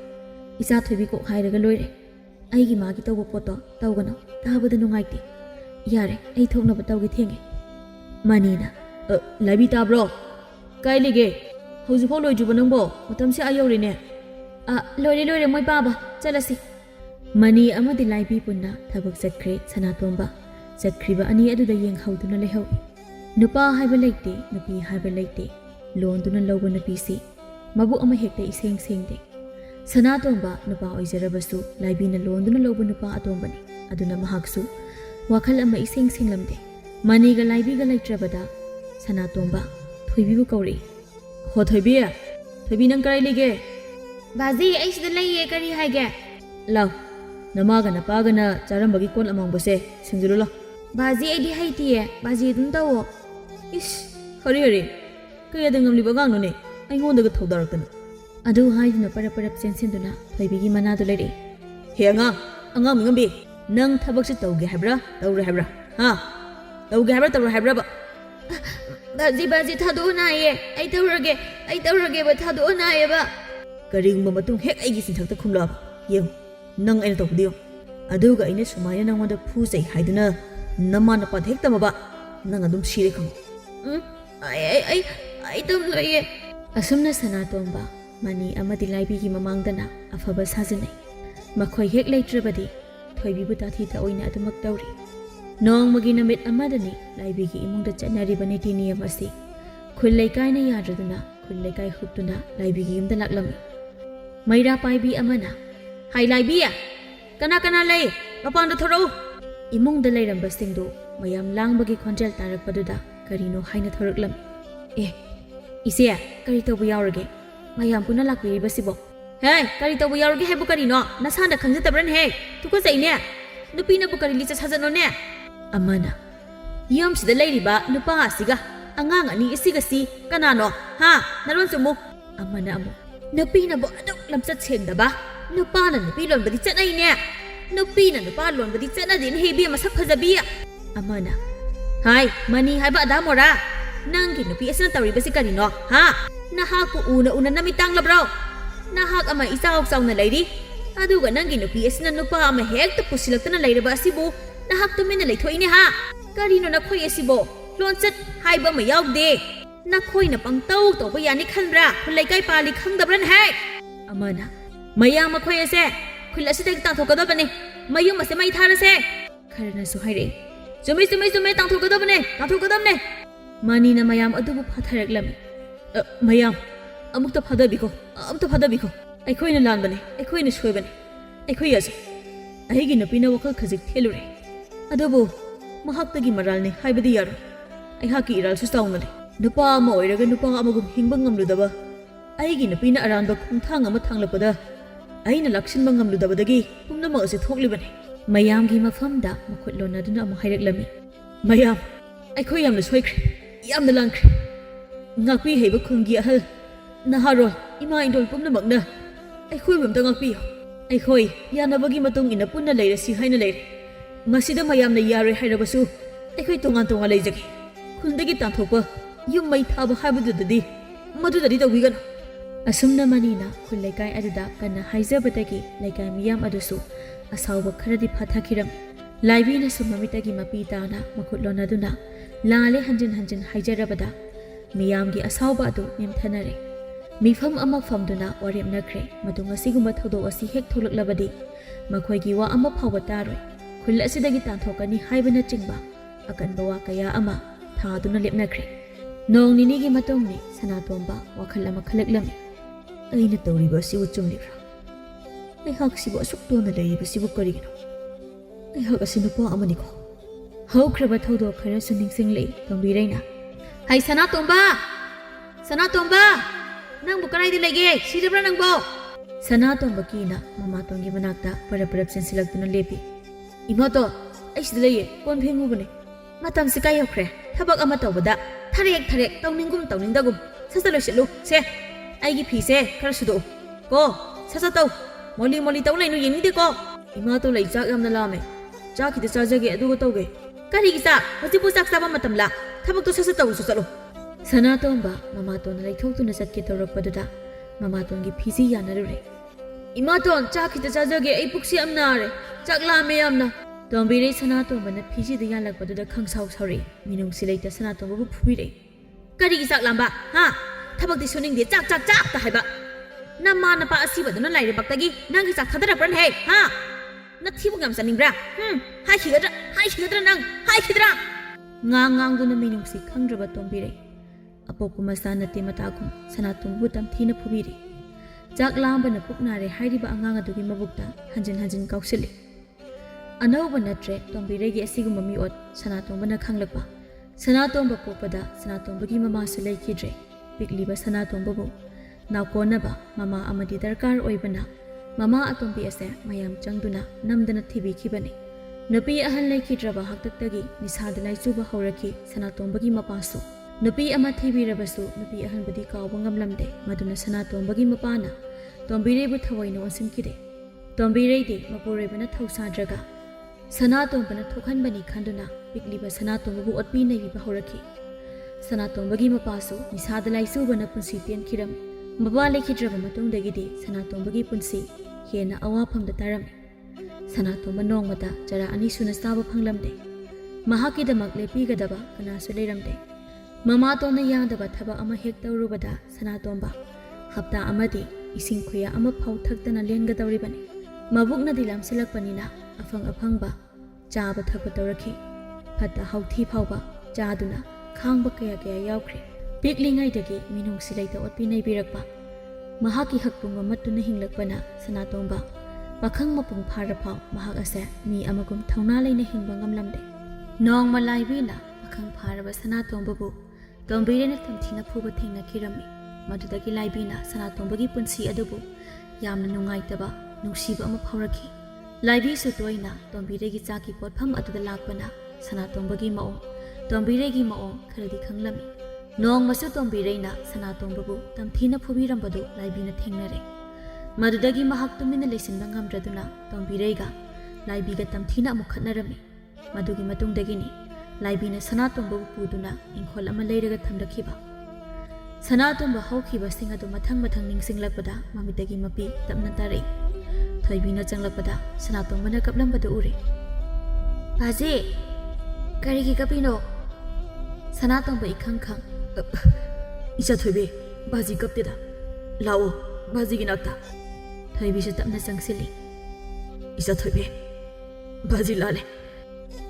ꯏꯆꯥ ꯊꯣꯏꯕꯤ ꯀꯣꯛ ꯍꯥꯏꯔꯒ ꯂꯣꯏꯔꯦ꯫ ꯑꯩꯒꯤ ꯃꯥꯒꯤ ꯇꯧꯕ ꯄꯣꯠꯇꯣ ꯇꯧꯒꯅꯨ, ꯇꯥꯕꯗ ꯅꯨꯡꯉꯥꯏꯇꯦ꯫ ꯌꯥꯔꯦ, ꯑꯩ ꯊꯣꯛꯅꯕ ꯇꯧꯒꯦ, ꯊꯦꯡꯉꯦ꯫ ꯃꯅꯤꯅ, ꯂꯥꯏꯕꯤ ꯇꯥꯕ꯭ꯔꯣ? ꯀꯥꯏ ꯂꯩꯒꯦ? ꯍꯧꯖꯤꯛꯐꯥꯎ ꯂꯣꯏꯗ꯭ꯔꯤꯕꯣ ꯅꯪꯕꯣ? ꯃꯇꯝꯁꯦ ꯑꯥ ꯌꯧꯔꯦꯅꯦ꯫ ꯂꯣꯏꯔꯦ ꯃꯣꯏ ꯄꯥꯕ, ꯆꯠꯂꯁꯤ꯫ ꯃꯅꯤ ꯑꯃꯗꯤ ꯂꯥꯏꯕꯤ ꯄꯨꯟꯅ ꯊꯕꯛ ꯆꯠꯈ꯭ꯔꯦ꯫ ꯁꯅꯥꯇꯣꯝꯕ ꯆꯠꯈ꯭ꯔꯤꯕ ꯑꯅꯤ ꯑꯗꯨꯗ ꯌꯦꯡꯍꯧꯗꯨꯅ ꯂꯩꯍꯧꯏ꯫ ꯅꯨꯄꯥ ꯍꯥꯏꯕ ꯂꯩꯇꯦ, ꯅꯨꯄꯤ ꯍꯥꯏꯕ ꯂꯩꯇꯦ꯫ ꯂꯣꯟꯗꯨꯅ ꯂꯧꯕ ꯅꯨꯄꯤꯁꯤ ꯃꯕꯨꯛ ꯑꯃ ꯍꯦꯛꯇ ꯏꯁꯦꯡ ꯁꯦꯡꯗꯦ꯫ ꯁꯅꯥꯇꯣꯝꯕ ꯅꯨꯄꯥ ꯑꯣꯏꯖꯔꯕꯁꯨ ꯂꯥꯏꯕꯤꯅ ꯂꯣꯟꯗꯨꯅ ꯂꯧꯕ ꯅꯨꯄꯥ ꯑꯇꯣꯝꯕꯅꯤ꯫ ꯑꯗꯨꯅ ꯃꯍꯥꯛꯁꯨ ꯋꯥꯈꯜ ꯑꯃ ꯏꯁꯦꯡ ꯁꯦꯡꯂꯝꯗꯦ꯫ ꯃꯅꯤꯒ ꯂꯥꯏꯕꯤꯒ ꯂꯩꯇ꯭ꯔꯕꯗ ꯁꯅꯥꯇꯣꯝꯕ ꯊꯣꯏꯕꯤꯕꯨ ꯀꯧꯔꯛꯏ꯫ ꯍꯣ ꯊꯣꯏꯕꯤ, ꯊꯣꯏꯕꯤ ꯅꯪ ꯀꯔꯥꯏ ꯂꯩꯒꯦ? ꯕꯥꯖꯤ, ꯑꯩ ꯁꯤꯗ ꯂꯩꯌꯦ, ꯀꯔꯤ ꯍꯥꯏꯒꯦ? ꯂꯥꯎ, ꯅꯃꯥꯒ ꯅꯄꯥꯒꯅ ꯆꯥꯔꯝꯕꯒꯤ ꯀꯣꯜ ꯑꯃꯥꯡꯕꯁꯦ ꯁꯤꯡꯖꯤꯜꯂꯨ ꯂꯥꯎ꯫ ꯕꯥꯖꯤ, ꯑꯩꯗꯤ ꯍꯩꯇꯤꯌꯦ, ꯕꯥꯖꯤ ꯑꯗꯨꯝ ꯇꯧꯋꯣ꯫ ꯏꯁ, ꯍꯔꯦ, ꯀꯌꯥꯗ ꯉꯝꯂꯤꯕ ꯑꯉꯥꯡꯅꯣꯅꯦ, ꯑꯩꯉꯣꯟꯗꯒ ꯊꯧꯗꯥꯔꯛꯇꯅ꯫ ꯑꯗꯨ ꯍꯥꯏꯗꯨꯅ ꯄꯔꯞ ꯆꯦꯟꯁꯤꯟꯗꯨꯅ ꯊꯣꯏꯕꯤꯒꯤ ꯃꯅꯥꯗꯨ ꯂꯩꯔꯛꯏ꯫ ꯍꯦ ꯑꯉꯥꯡ ꯃꯤꯉꯝꯕꯤ, ꯅꯪ ꯊꯕꯛꯁꯤ ꯇꯧꯒꯦ ꯍꯥꯏꯕ꯭ꯔꯥ ꯇꯧꯔꯣꯏ ꯍꯥꯏꯕ꯭ꯔꯥ? ꯇꯧꯒꯦ ꯍꯥꯏꯕ꯭ꯔꯥ ꯇꯧꯔꯣꯏ ꯍꯥꯏꯕ꯭ꯔꯥꯕ? ꯕꯥꯖꯤ, ꯊꯥꯗꯣꯛꯑꯣ, ꯅꯥꯏꯌꯦ, ꯑꯩ ꯇꯧꯔꯒꯦꯕ, ꯊꯥꯗꯣꯛꯑꯣ, ꯅꯥꯏꯌꯦꯕ꯫ ꯀꯔꯤꯒꯨꯝꯕ ꯃꯇꯨꯡ ꯍꯦꯛ ꯑꯩꯒꯤ ꯆꯤꯟꯊꯛꯇ ꯈꯨꯝꯂꯛꯑꯕ ꯌꯦꯡꯉꯨ, ꯅꯪ ꯑꯩꯅ ꯇꯧꯕꯗꯤ ꯌꯦꯡꯉꯨ꯫ ꯑꯗꯨꯒ ꯑꯩꯅ ꯁꯨꯃꯥꯏꯅ ꯅꯪꯉꯣꯟꯗ ꯐꯨ ꯆꯩ ꯍꯥꯏꯗꯨꯅ Nama na padhek tamaba. Nang adum sire kamo. Ay tamloye. Asumna Sanatomba, Mani amadi laibi gi mamangdana afaba sajanai. Makhoi hek leitrabadi thoibi butathi ta oina adumak dauri. Nong magi namit amadani laibi gi imungda chatnaribani tiniyam asi. Khul leikai na yadraduna khul leikai huptuna laibi gi yumda laklami. Maira paibi amana. Hai laibi ya. Kana lei. Mapangda thoro. Imungda leiramba singdu mayam langbagi khonjel tarakpaduda karino haina thoraklami. Ise, kari tawbu yaurage. Mayam puna lakbiribasibo. Hey, kari tawbu yaurage haibu karino. Nasana khangjatabran he. Tukozai nupi na bukari licha sajano ne. Amana. Yam sida leiriba nupa asiga. Angang ani isiga si kanano. Ha, naron sumu. Amana amo. Nupi na bo aduk lamsat sendaba. Nupa na nupi lon badi chanai ne. Nupi na nupa lon badi chana din hebi masak phajabiya. Amana. Hai, mani haiba adamora. Nanggi nupi asina tawribasi karino. Ha? Nahak ko una namitang labraw. Nahak ama isaw na lady. Aduga nanggi nupi asina nupa ama hekta pusilakta na layraba asibo. Nahak tumin na laythoy ni ha. Karino na koy asibo. Lonsat haiba mayawde. Na koy na pang tawag to bayani khanbra. Kulay kay pali khangdabran hai. Amana. Mayang makoy ase. Kula asitag tang thokadabane. Mayong mase may tharase. Karana suhaire. Sumay tang thokadabane. Tang thokadabne. Mani na mayam adubu patharaklam. Mayam, amukta phadabiko. Aikhoy na lanbane, aikhoy na shoybane. Aikhoy ase. Aigi na pina wakal khajik thelure. Adubu, mahaktagi maral ne haibadi yaro. Aihaki iral sustawnale. Nupa ama oiraga nupa amagum hingbang ngamludaba. Aigi na pina aranba khungthang ama thanglapada. Aina lakshinba ngamludabadagi pumnama ase thoklibane. Mayamgi mafamda makhutlona duna ama hairaklami. Mayam, aikhoy yamna soikre. Yamna langkre. Ngakpi heiba khunggi ahal. Naharol, ima indol pumnamakna. Aikhoy bamta ngakpi. Aikhoy, yanabagi matung ina punna leire si haina leire. Masida mayamna yare hairabasu. Aikhoy tongan leijage. Khundagi tanthokpa yum mai thaba haibadudadi. Madudadi tawigano. Asumna manina khul leikai aduda kana haijabadagi leikai miyam adusu asawba kharadi phathakiram. Laibi na sumamitagi mapitana makhutlona duna. Lale hanjin haijarabada miyamgi asawba adu nimthanare mifam ama famduna warim nakre madunga sigumba thodo asi hek tholaklabadi makhoigi wa ama phawba taroi khul asidagi tanthokani haibana chingba akanba wa kaya ama thaduna lepnakre nong ninigi matongni Sanatomba wakhal ama khalaklami aina tawriba sibu chumlibra ai hak sibu asukto na leiba sibu karigino ai hak asinupa amaniko Haukraba thodo khara suning lei tombireina. Hai Sanatomba! Nang bukarai di lagi, sidabra nang bo. Sanatomba kina mamatongi manakta parap sensilaktuna lepi. Imoto, ai sidalai kon phengu bane. Matam sikai yokre, thabak ama tawbada. Tharek tawningdagum. Sasalo selu, se. Aigi phi se khara sudo. Ko, sasa taw. Moli taw lai nu yeni de ko. Imoto lai jak yamna lame. Jak hide sajage adugo tawge. Karigisa, hosipu saksaba matamla. Thabak to sasa tawu susalo. Sanatomba mamaton laithokuna satke tawrakpaduda mamatongi phisi yanarure. Imaton chakita chajage ai puksi amnare. Chaklame amna. Tombire Sanatomba na phisi de yanlakpaduda khangsaw sawre. Minung silaita Sanatomba bu phubire. Karigisa lamba, ha? Thabak di suning de chak ta haiba. Namma na pa asiba duna laire baktagi nangi chak thadarakpran he, ha? Nathibu ngam saningbra. Hai khidra nang. Ngang duna minung si khangraba tombire. Apopu masana te matagum Sanatombu tamthina phubire. Jak lamba na puknare hairiba angang adugi mabukta hanjin kausili. Anauba natre tombire gi asigumba miot Sanatomba na khanglakpa. Sanatomba popada Sanatombagi mama su leikidre. Pikliba Sanatomba bu. Naukonaba mama amadi darkar oibana. Mama atombi ase mayam changduna namdana thibi kibani. Nupi ahal leikidraba haktaktagi nisada laichuba hauraki Sanatombagi mapasu. Nupi ama thibirabasu nupi ahal badi kauba ngamlamde maduna Sanatombagi mapana. Tombire bu thawaina onsinkide. Tombire de mapurebana thausadraga. Sanatombana thokhanbani khanduna pikliba Sanatomba bu otpi naibi bahuraki. Sanatombagi mapasu nisada laisubana punsi tenkiram. Maba leikidraba matungdagidi Sanatombagi punsi hena awafamda tarame. Sanatomba nongmata jara ani suna saba phanglamde. ꯃꯍꯥꯛꯀꯤꯗꯃꯛ ꯂꯦꯞꯄꯤꯒꯗꯕ ꯀꯅꯥꯁꯨ ꯂꯩꯔꯝꯗꯦ꯫ ꯃꯃꯥꯇꯣꯟꯅ ꯌꯥꯗꯕ ꯊꯕꯛ ꯑꯃ ꯍꯦꯛ ꯇꯧꯔꯨꯕꯗ ꯁꯅꯥꯇꯣꯝꯕ ꯍꯞꯇꯥ ꯑꯃꯗꯤ ꯏꯁꯤꯡ ꯈꯨꯌꯥ ꯑꯃ ꯐꯥꯎ ꯊꯛꯇꯅ ꯂꯦꯟꯒꯗꯧꯔꯤꯕꯅꯤ꯫ ꯃꯕꯨꯛꯅꯗꯤ ꯂꯥꯝꯁꯤꯜꯂꯛꯄꯅꯤꯅ ꯑꯐꯪ ꯑꯐꯪꯕ ꯆꯥꯕ ꯊꯛꯄ ꯇꯧꯔꯛꯈꯤ꯫ ꯐꯠꯇ ꯍꯥꯎꯊꯤ ꯐꯥꯎꯕ ꯆꯥꯗꯨꯅ ꯈꯥꯡꯕ ꯀꯌꯥ ꯌꯥꯎꯈ꯭ꯔꯦ꯫ ꯄꯤꯛꯂꯤꯉꯩꯗꯒꯤ ꯃꯤꯅꯨꯡꯁꯤ ꯂꯩꯇ ꯑꯣꯠꯄꯤ ꯅꯩꯕꯤꯔꯛꯄ ꯃꯍꯥꯛꯀꯤ ꯍꯛꯄꯨꯡ ꯑꯃꯠꯇꯨꯅ ꯍꯤꯡꯂꯛꯄꯅ ꯁꯅꯥꯇꯣꯝꯕ ꯄꯥꯈꯪ ꯃꯄꯨꯡ ꯐꯥꯔꯐꯥꯎ ꯃꯍꯥꯛ ꯑꯁꯦ ꯃꯤ ꯑꯃꯒꯨꯝ ꯊꯧꯅꯥ ꯂꯩꯅ ꯍꯤꯡꯕ ꯉꯝꯂꯝꯗꯦ꯫ ꯅꯣꯡꯃ ꯂꯥꯏꯕꯤꯅ ꯄꯥꯈꯪ ꯐꯥꯔꯕ ꯁꯅꯥꯇꯣꯝꯕꯕꯨ ꯇꯣꯝꯕꯤꯔꯩꯅ ꯇꯝꯊꯤꯅ ꯐꯨꯕ ꯊꯦꯡꯅꯈꯤꯔꯝꯃꯤ꯫ ꯃꯗꯨꯗꯒꯤ ꯂꯥꯏꯕꯤꯅ ꯁꯅꯥꯇꯣꯝꯕꯒꯤ ꯄꯨꯟꯁꯤ ꯑꯗꯨꯕꯨ ꯌꯥꯝꯅ ꯅꯨꯡꯉꯥꯏꯇꯕ ꯅꯨꯡꯁꯤꯕ ꯑꯃ ꯐꯥꯎꯔꯛꯈꯤ꯫ ꯂꯥꯏꯕꯤꯁꯨ ꯇꯣꯏꯅ ꯇꯣꯝꯕꯤꯔꯩꯒꯤ ꯆꯥꯛꯀꯤ ꯄꯣꯠꯐꯝ ꯑꯗꯨꯗ ꯂꯥꯛꯄꯅ ꯁꯅꯥꯇꯣꯝꯕꯒꯤ ꯃꯑꯣꯡ ꯇꯣꯝꯕꯤꯔꯩꯒꯤ ꯃꯑꯣꯡ ꯈꯔꯗꯤ ꯈꯪꯂꯝꯃꯤ꯫ ꯅꯣꯡꯃꯁꯨ ꯇꯣꯝꯕꯤꯔꯩꯅ ꯁꯅꯥꯇꯣꯝꯕꯕꯨ ꯇꯝꯊꯤꯅ ꯐꯨꯕꯤꯔꯝꯕꯗꯨ ꯂꯥꯏꯕꯤꯅ ꯊꯦꯡꯅꯔꯦ꯫ ꯃꯗꯨꯗꯒꯤ ꯃꯍꯥꯛ ꯇꯨꯃꯤꯟꯅ ꯂꯩꯁꯤꯟꯕ ꯉꯝꯗ꯭ꯔꯗꯨꯅ ꯇꯣꯝꯕꯤꯔꯩꯒ ꯂꯥꯏꯕꯤꯒ ꯇꯝꯊꯤꯅ ꯑꯃꯨꯛ ꯈꯠꯅꯔꯝꯃꯤ꯫ ꯃꯗꯨꯒꯤ ꯃꯇꯨꯡꯗꯒꯤꯅꯤ ꯂꯥꯏꯕꯤꯅ ꯁꯅꯥꯇꯣꯝꯕꯕꯨ ꯄꯨꯗꯨꯅ ꯏꯪꯈꯣꯜ ꯑꯃ ꯂꯩꯔꯒ ꯊꯝꯂꯛꯈꯤꯕ꯫ ꯁꯅꯥꯇꯣꯝꯕ ꯍꯧꯈꯤꯕꯁꯤꯡ ꯑꯗꯨ ꯃꯊꯪ ꯅꯤꯡꯁꯤꯡꯂꯛꯄꯗ ꯃꯃꯤꯠꯇꯒꯤ ꯃꯄꯤ ꯇꯞꯅ ꯇꯥꯔꯛꯏ꯫ ꯊꯣꯏꯕꯤꯅ ꯆꯪꯂꯛꯄꯗ ꯁꯅꯥꯇꯣꯝꯕꯅ ꯀꯞꯂꯝꯕꯗꯨ ꯎꯔꯦ꯫ ꯕꯥꯖꯤ, ꯀꯔꯤꯒꯤ ꯀꯞꯄꯤꯅꯣ? ꯁꯅꯥꯇꯣꯝꯕ ꯏꯈꯪ ꯏꯆꯥ ꯊꯣꯏꯕꯤ, ꯕꯥꯖꯤ ꯀꯞꯇꯦꯗ, ꯂꯥꯛꯑꯣ ꯕꯥꯖꯤꯒꯤ ꯅꯥꯛꯇ꯫ ꯊꯣꯏꯕꯤꯁꯨ ꯇꯞꯅ ꯆꯪꯁꯤꯜꯂꯤ꯫ ꯏꯆꯥ ꯊꯣꯏꯕꯤ, ꯕꯥꯖꯤ ꯂꯥꯜꯂꯦ꯫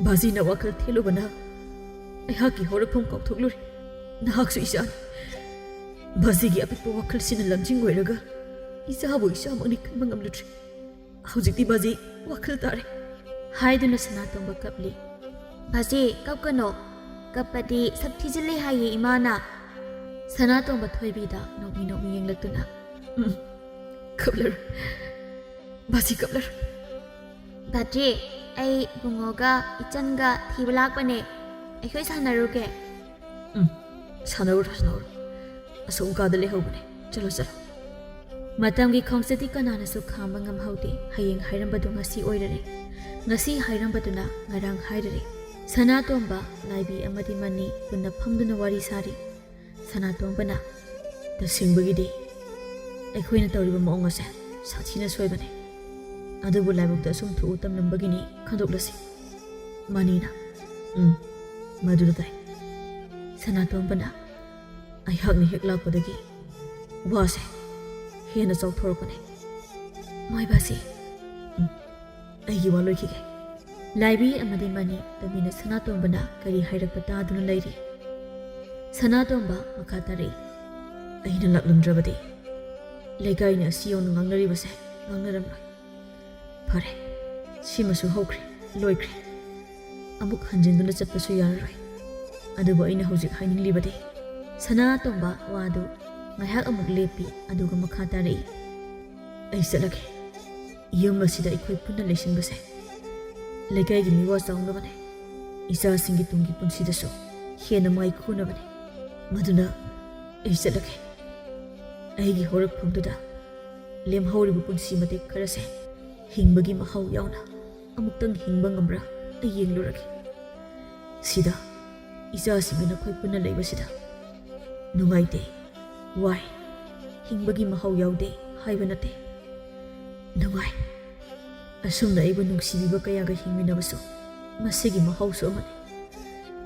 ꯕꯥꯖꯤꯅ ꯋꯥꯈꯜ ꯊꯦꯜꯂꯨꯕꯅ ꯑꯩꯍꯥꯛꯀꯤ ꯍꯧꯔꯛꯐꯝ ꯀꯥꯎꯊꯣꯛꯂꯨꯔꯦ꯫ ꯅꯍꯥꯛꯁꯨ ꯏꯆꯥꯅꯤ꯫ ꯕꯥꯖꯤꯒꯤ ꯑꯄꯤꯛꯄ ꯋꯥꯈꯜꯁꯤꯅ ꯂꯝꯖꯤꯡ ꯑꯣꯏꯔꯒ ꯏꯆꯥꯕꯨ ꯏꯆꯥꯃꯛꯅꯤ ꯈꯟꯕ ꯉꯝꯂꯨꯗ꯭ꯔꯦ꯫ ꯍꯧꯖꯤꯛꯇꯤ ꯕꯥꯖꯤ ꯋꯥꯈꯜ ꯇꯥꯔꯦ ꯍꯥꯏꯗꯨꯅ ꯁꯅꯥꯇꯣꯝꯕ ꯀꯞꯂꯤ꯫ ꯕꯥꯖꯤ, ꯀꯞꯀꯅꯣ, ꯀꯞꯄꯗꯤ ꯁꯛ ꯊꯤꯖꯤꯜꯂꯦ ꯍꯥꯏꯌꯦ ꯏꯃꯥꯅ꯫ ꯁꯅꯥꯇꯣꯝꯕ ꯊꯣꯏꯕꯤꯗ ꯅꯣꯛꯃꯤ ꯌꯦꯡꯂꯛꯇꯨꯅ ꯀꯞꯂꯔꯣꯏ, ꯕꯥꯖꯤ ꯀꯞꯂꯔꯣꯏ꯫ ꯕꯥꯖꯤ, ꯑꯩ ꯕꯨꯡꯉꯣꯒ ꯏꯆꯟꯒ ꯊꯤꯕ ꯂꯥꯛꯄꯅꯦ, ꯑꯩꯈꯣꯏ ꯁꯥꯟꯅꯔꯨꯒꯦ꯫ ꯁꯥꯟꯅꯔꯨꯔꯣ, ꯑꯁꯣꯝ ꯀꯥꯗ ꯂꯩꯍꯧꯕꯅꯦ, ꯆꯠꯂꯣ꯫ ꯃꯇꯝꯒꯤ ꯈꯣꯡꯆꯠꯇꯤ ꯀꯅꯥꯅꯁꯨ ꯈꯥꯝꯕ ꯉꯝꯍꯧꯗꯦ꯫ ꯍꯌꯦꯡ ꯍꯥꯏꯔꯝꯕꯗꯨ ꯉꯁꯤ ꯑꯣꯏꯔꯔꯦ, ꯉꯁꯤ ꯍꯥꯏꯔꯝꯕꯗꯨꯅ ꯉꯔꯥꯡ ꯍꯥꯏꯔꯔꯦ꯫ ꯁꯅꯥꯇꯣꯝꯕ, ꯂꯥꯏꯕꯤ ꯑꯃꯗꯤ ꯃꯅꯤ ꯄꯨꯟꯅ ꯐꯝꯗꯨꯅ ꯋꯥꯔꯤ ꯁꯥꯔꯤ꯫ ꯁꯅꯥꯇꯣꯝꯕꯅ ꯇꯁꯦꯡꯕꯒꯤꯗꯤ ꯑꯩꯈꯣꯏꯅ ꯇꯧꯔꯤꯕ ꯃꯑꯣꯡ ꯑꯁꯦ ꯁꯥꯊꯤꯅ ꯁꯣꯏꯕꯅꯦ, ꯑꯗꯨꯕꯨ ꯂꯥꯏꯕꯛꯇ ꯑꯁꯨꯝ ꯊꯣꯛꯎ ꯇꯝꯂꯝꯕꯒꯤꯅꯤ ꯈꯟꯗꯣꯛꯂꯁꯤ꯫ ꯃꯅꯤꯅ ꯃꯗꯨꯗ ꯇꯥꯏ꯫ ꯁꯅꯥꯇꯣꯝꯕꯅ ꯑꯩꯍꯥꯛꯅ ꯍꯦꯛ ꯂꯥꯛꯄꯗꯒꯤ ꯋꯥꯁꯦ ꯍꯦꯟꯅ ꯆꯥꯎꯊꯣꯔꯛꯄꯅꯦ꯫ ꯃꯣꯏꯕꯥꯁꯤ, ꯑꯩꯒꯤ ꯋꯥ ꯂꯣꯏꯈꯤꯒꯦ꯫ ꯂꯥꯏꯕꯤ ꯑꯃꯗꯤ ꯃꯅꯤ ꯇꯨꯃꯤꯟꯅ ꯁꯅꯥꯇꯣꯝꯕꯅ ꯀꯔꯤ ꯍꯥꯏꯔꯛꯄ ꯇꯥꯗꯨꯅ ꯂꯩꯔꯤ꯫ ꯁꯅꯥꯇꯣꯝꯕ ꯃꯈꯥ ꯇꯥꯔꯛꯏ꯫ ꯑꯩꯅ ꯂꯥꯛꯂꯝꯗ꯭ꯔꯕꯗꯤ ꯂꯩꯀꯥꯏꯅ ꯑꯁꯤ ꯌꯧꯅ ꯉꯥꯡꯅꯔꯤꯕꯁꯦ ꯉꯥꯡꯅꯔꯝꯂꯣꯏ꯫ ꯐꯔꯦ, ꯁꯤꯃꯁꯨ ꯍꯧꯈ꯭ꯔꯦ, ꯂꯣꯏꯈ꯭ꯔꯦ, ꯑꯃꯨꯛ ꯍꯟꯖꯤꯟꯗꯨꯅ ꯆꯠꯄꯁꯨ ꯌꯥꯔꯔꯣꯏ꯫ ꯑꯗꯨꯕꯨ ꯑꯩꯅ ꯍꯧꯖꯤꯛ ꯍꯥꯏꯅꯤꯡꯂꯤꯕꯗꯤ ꯁꯅꯥꯇꯣꯝꯕ ꯋꯥꯗꯨ ꯉꯥꯏꯍꯥꯛ ꯑꯃꯨꯛ ꯂꯦꯞꯄꯤ, ꯑꯗꯨꯒ ꯃꯈꯥ ꯇꯥꯔꯛꯏ꯫ ꯑꯩ ꯆꯠꯂꯒꯦ꯫ ꯌꯨꯝ ꯑꯁꯤꯗ ꯑꯩꯈꯣꯏ ꯄꯨꯟꯅ ꯂꯩꯁꯤꯟꯕꯁꯦ ꯂꯩꯀꯥꯏꯒꯤ ꯃꯤꯋꯥ ꯆꯥꯎꯅꯕꯅꯦ, ꯏꯆꯥꯁꯤꯡꯒꯤ ꯇꯨꯡꯒꯤ ꯄꯨꯟꯁꯤꯗꯁꯨ ꯍꯦꯟꯅ ꯃꯥꯏ ꯈꯨꯅꯕꯅꯦ꯫ ꯃꯗꯨꯅ ꯑꯩ ꯆꯠꯂꯒꯦ꯫ ꯑꯩꯒꯤ ꯍꯧꯔꯛꯐꯝꯗꯨꯗ ꯂꯦꯝꯍꯧꯔꯤꯕ ꯄꯨꯟꯁꯤ ꯃꯇꯦꯛ ꯈꯔꯁꯦ ꯍꯤꯡꯕꯒꯤ ꯃꯍꯥꯎ ꯌꯥꯎꯅ ꯑꯃꯨꯛꯇꯪ ꯍꯤꯡꯕ ꯉꯝꯕ꯭ꯔꯥ ꯑꯩ ꯌꯦꯡꯂꯨꯔꯒꯦ꯫ ꯁꯤꯗ ꯏꯆꯥꯁꯤꯡꯒ ꯅꯈꯣꯏ ꯄꯨꯟꯅ ꯂꯩꯕꯁꯤꯗ ꯅꯨꯡꯉꯥꯏꯇꯦ, ꯋꯥꯏ, ꯍꯤꯡꯕꯒꯤ ꯃꯍꯥꯎ ꯌꯥꯎꯗꯦ ꯍꯥꯏꯕ ꯅꯠꯇꯦ, ꯅꯨꯡꯉꯥꯏ꯫ ꯑꯁꯨꯝꯅ ꯑꯩꯕꯨ ꯅꯨꯡꯁꯤꯕꯤꯕ ꯀꯌꯥꯒ ꯍꯤꯡꯃꯤꯟꯅꯕꯁꯨ ꯃꯁꯤꯒꯤ ꯃꯍꯥꯎꯁꯨ ꯑꯃꯅꯤ꯫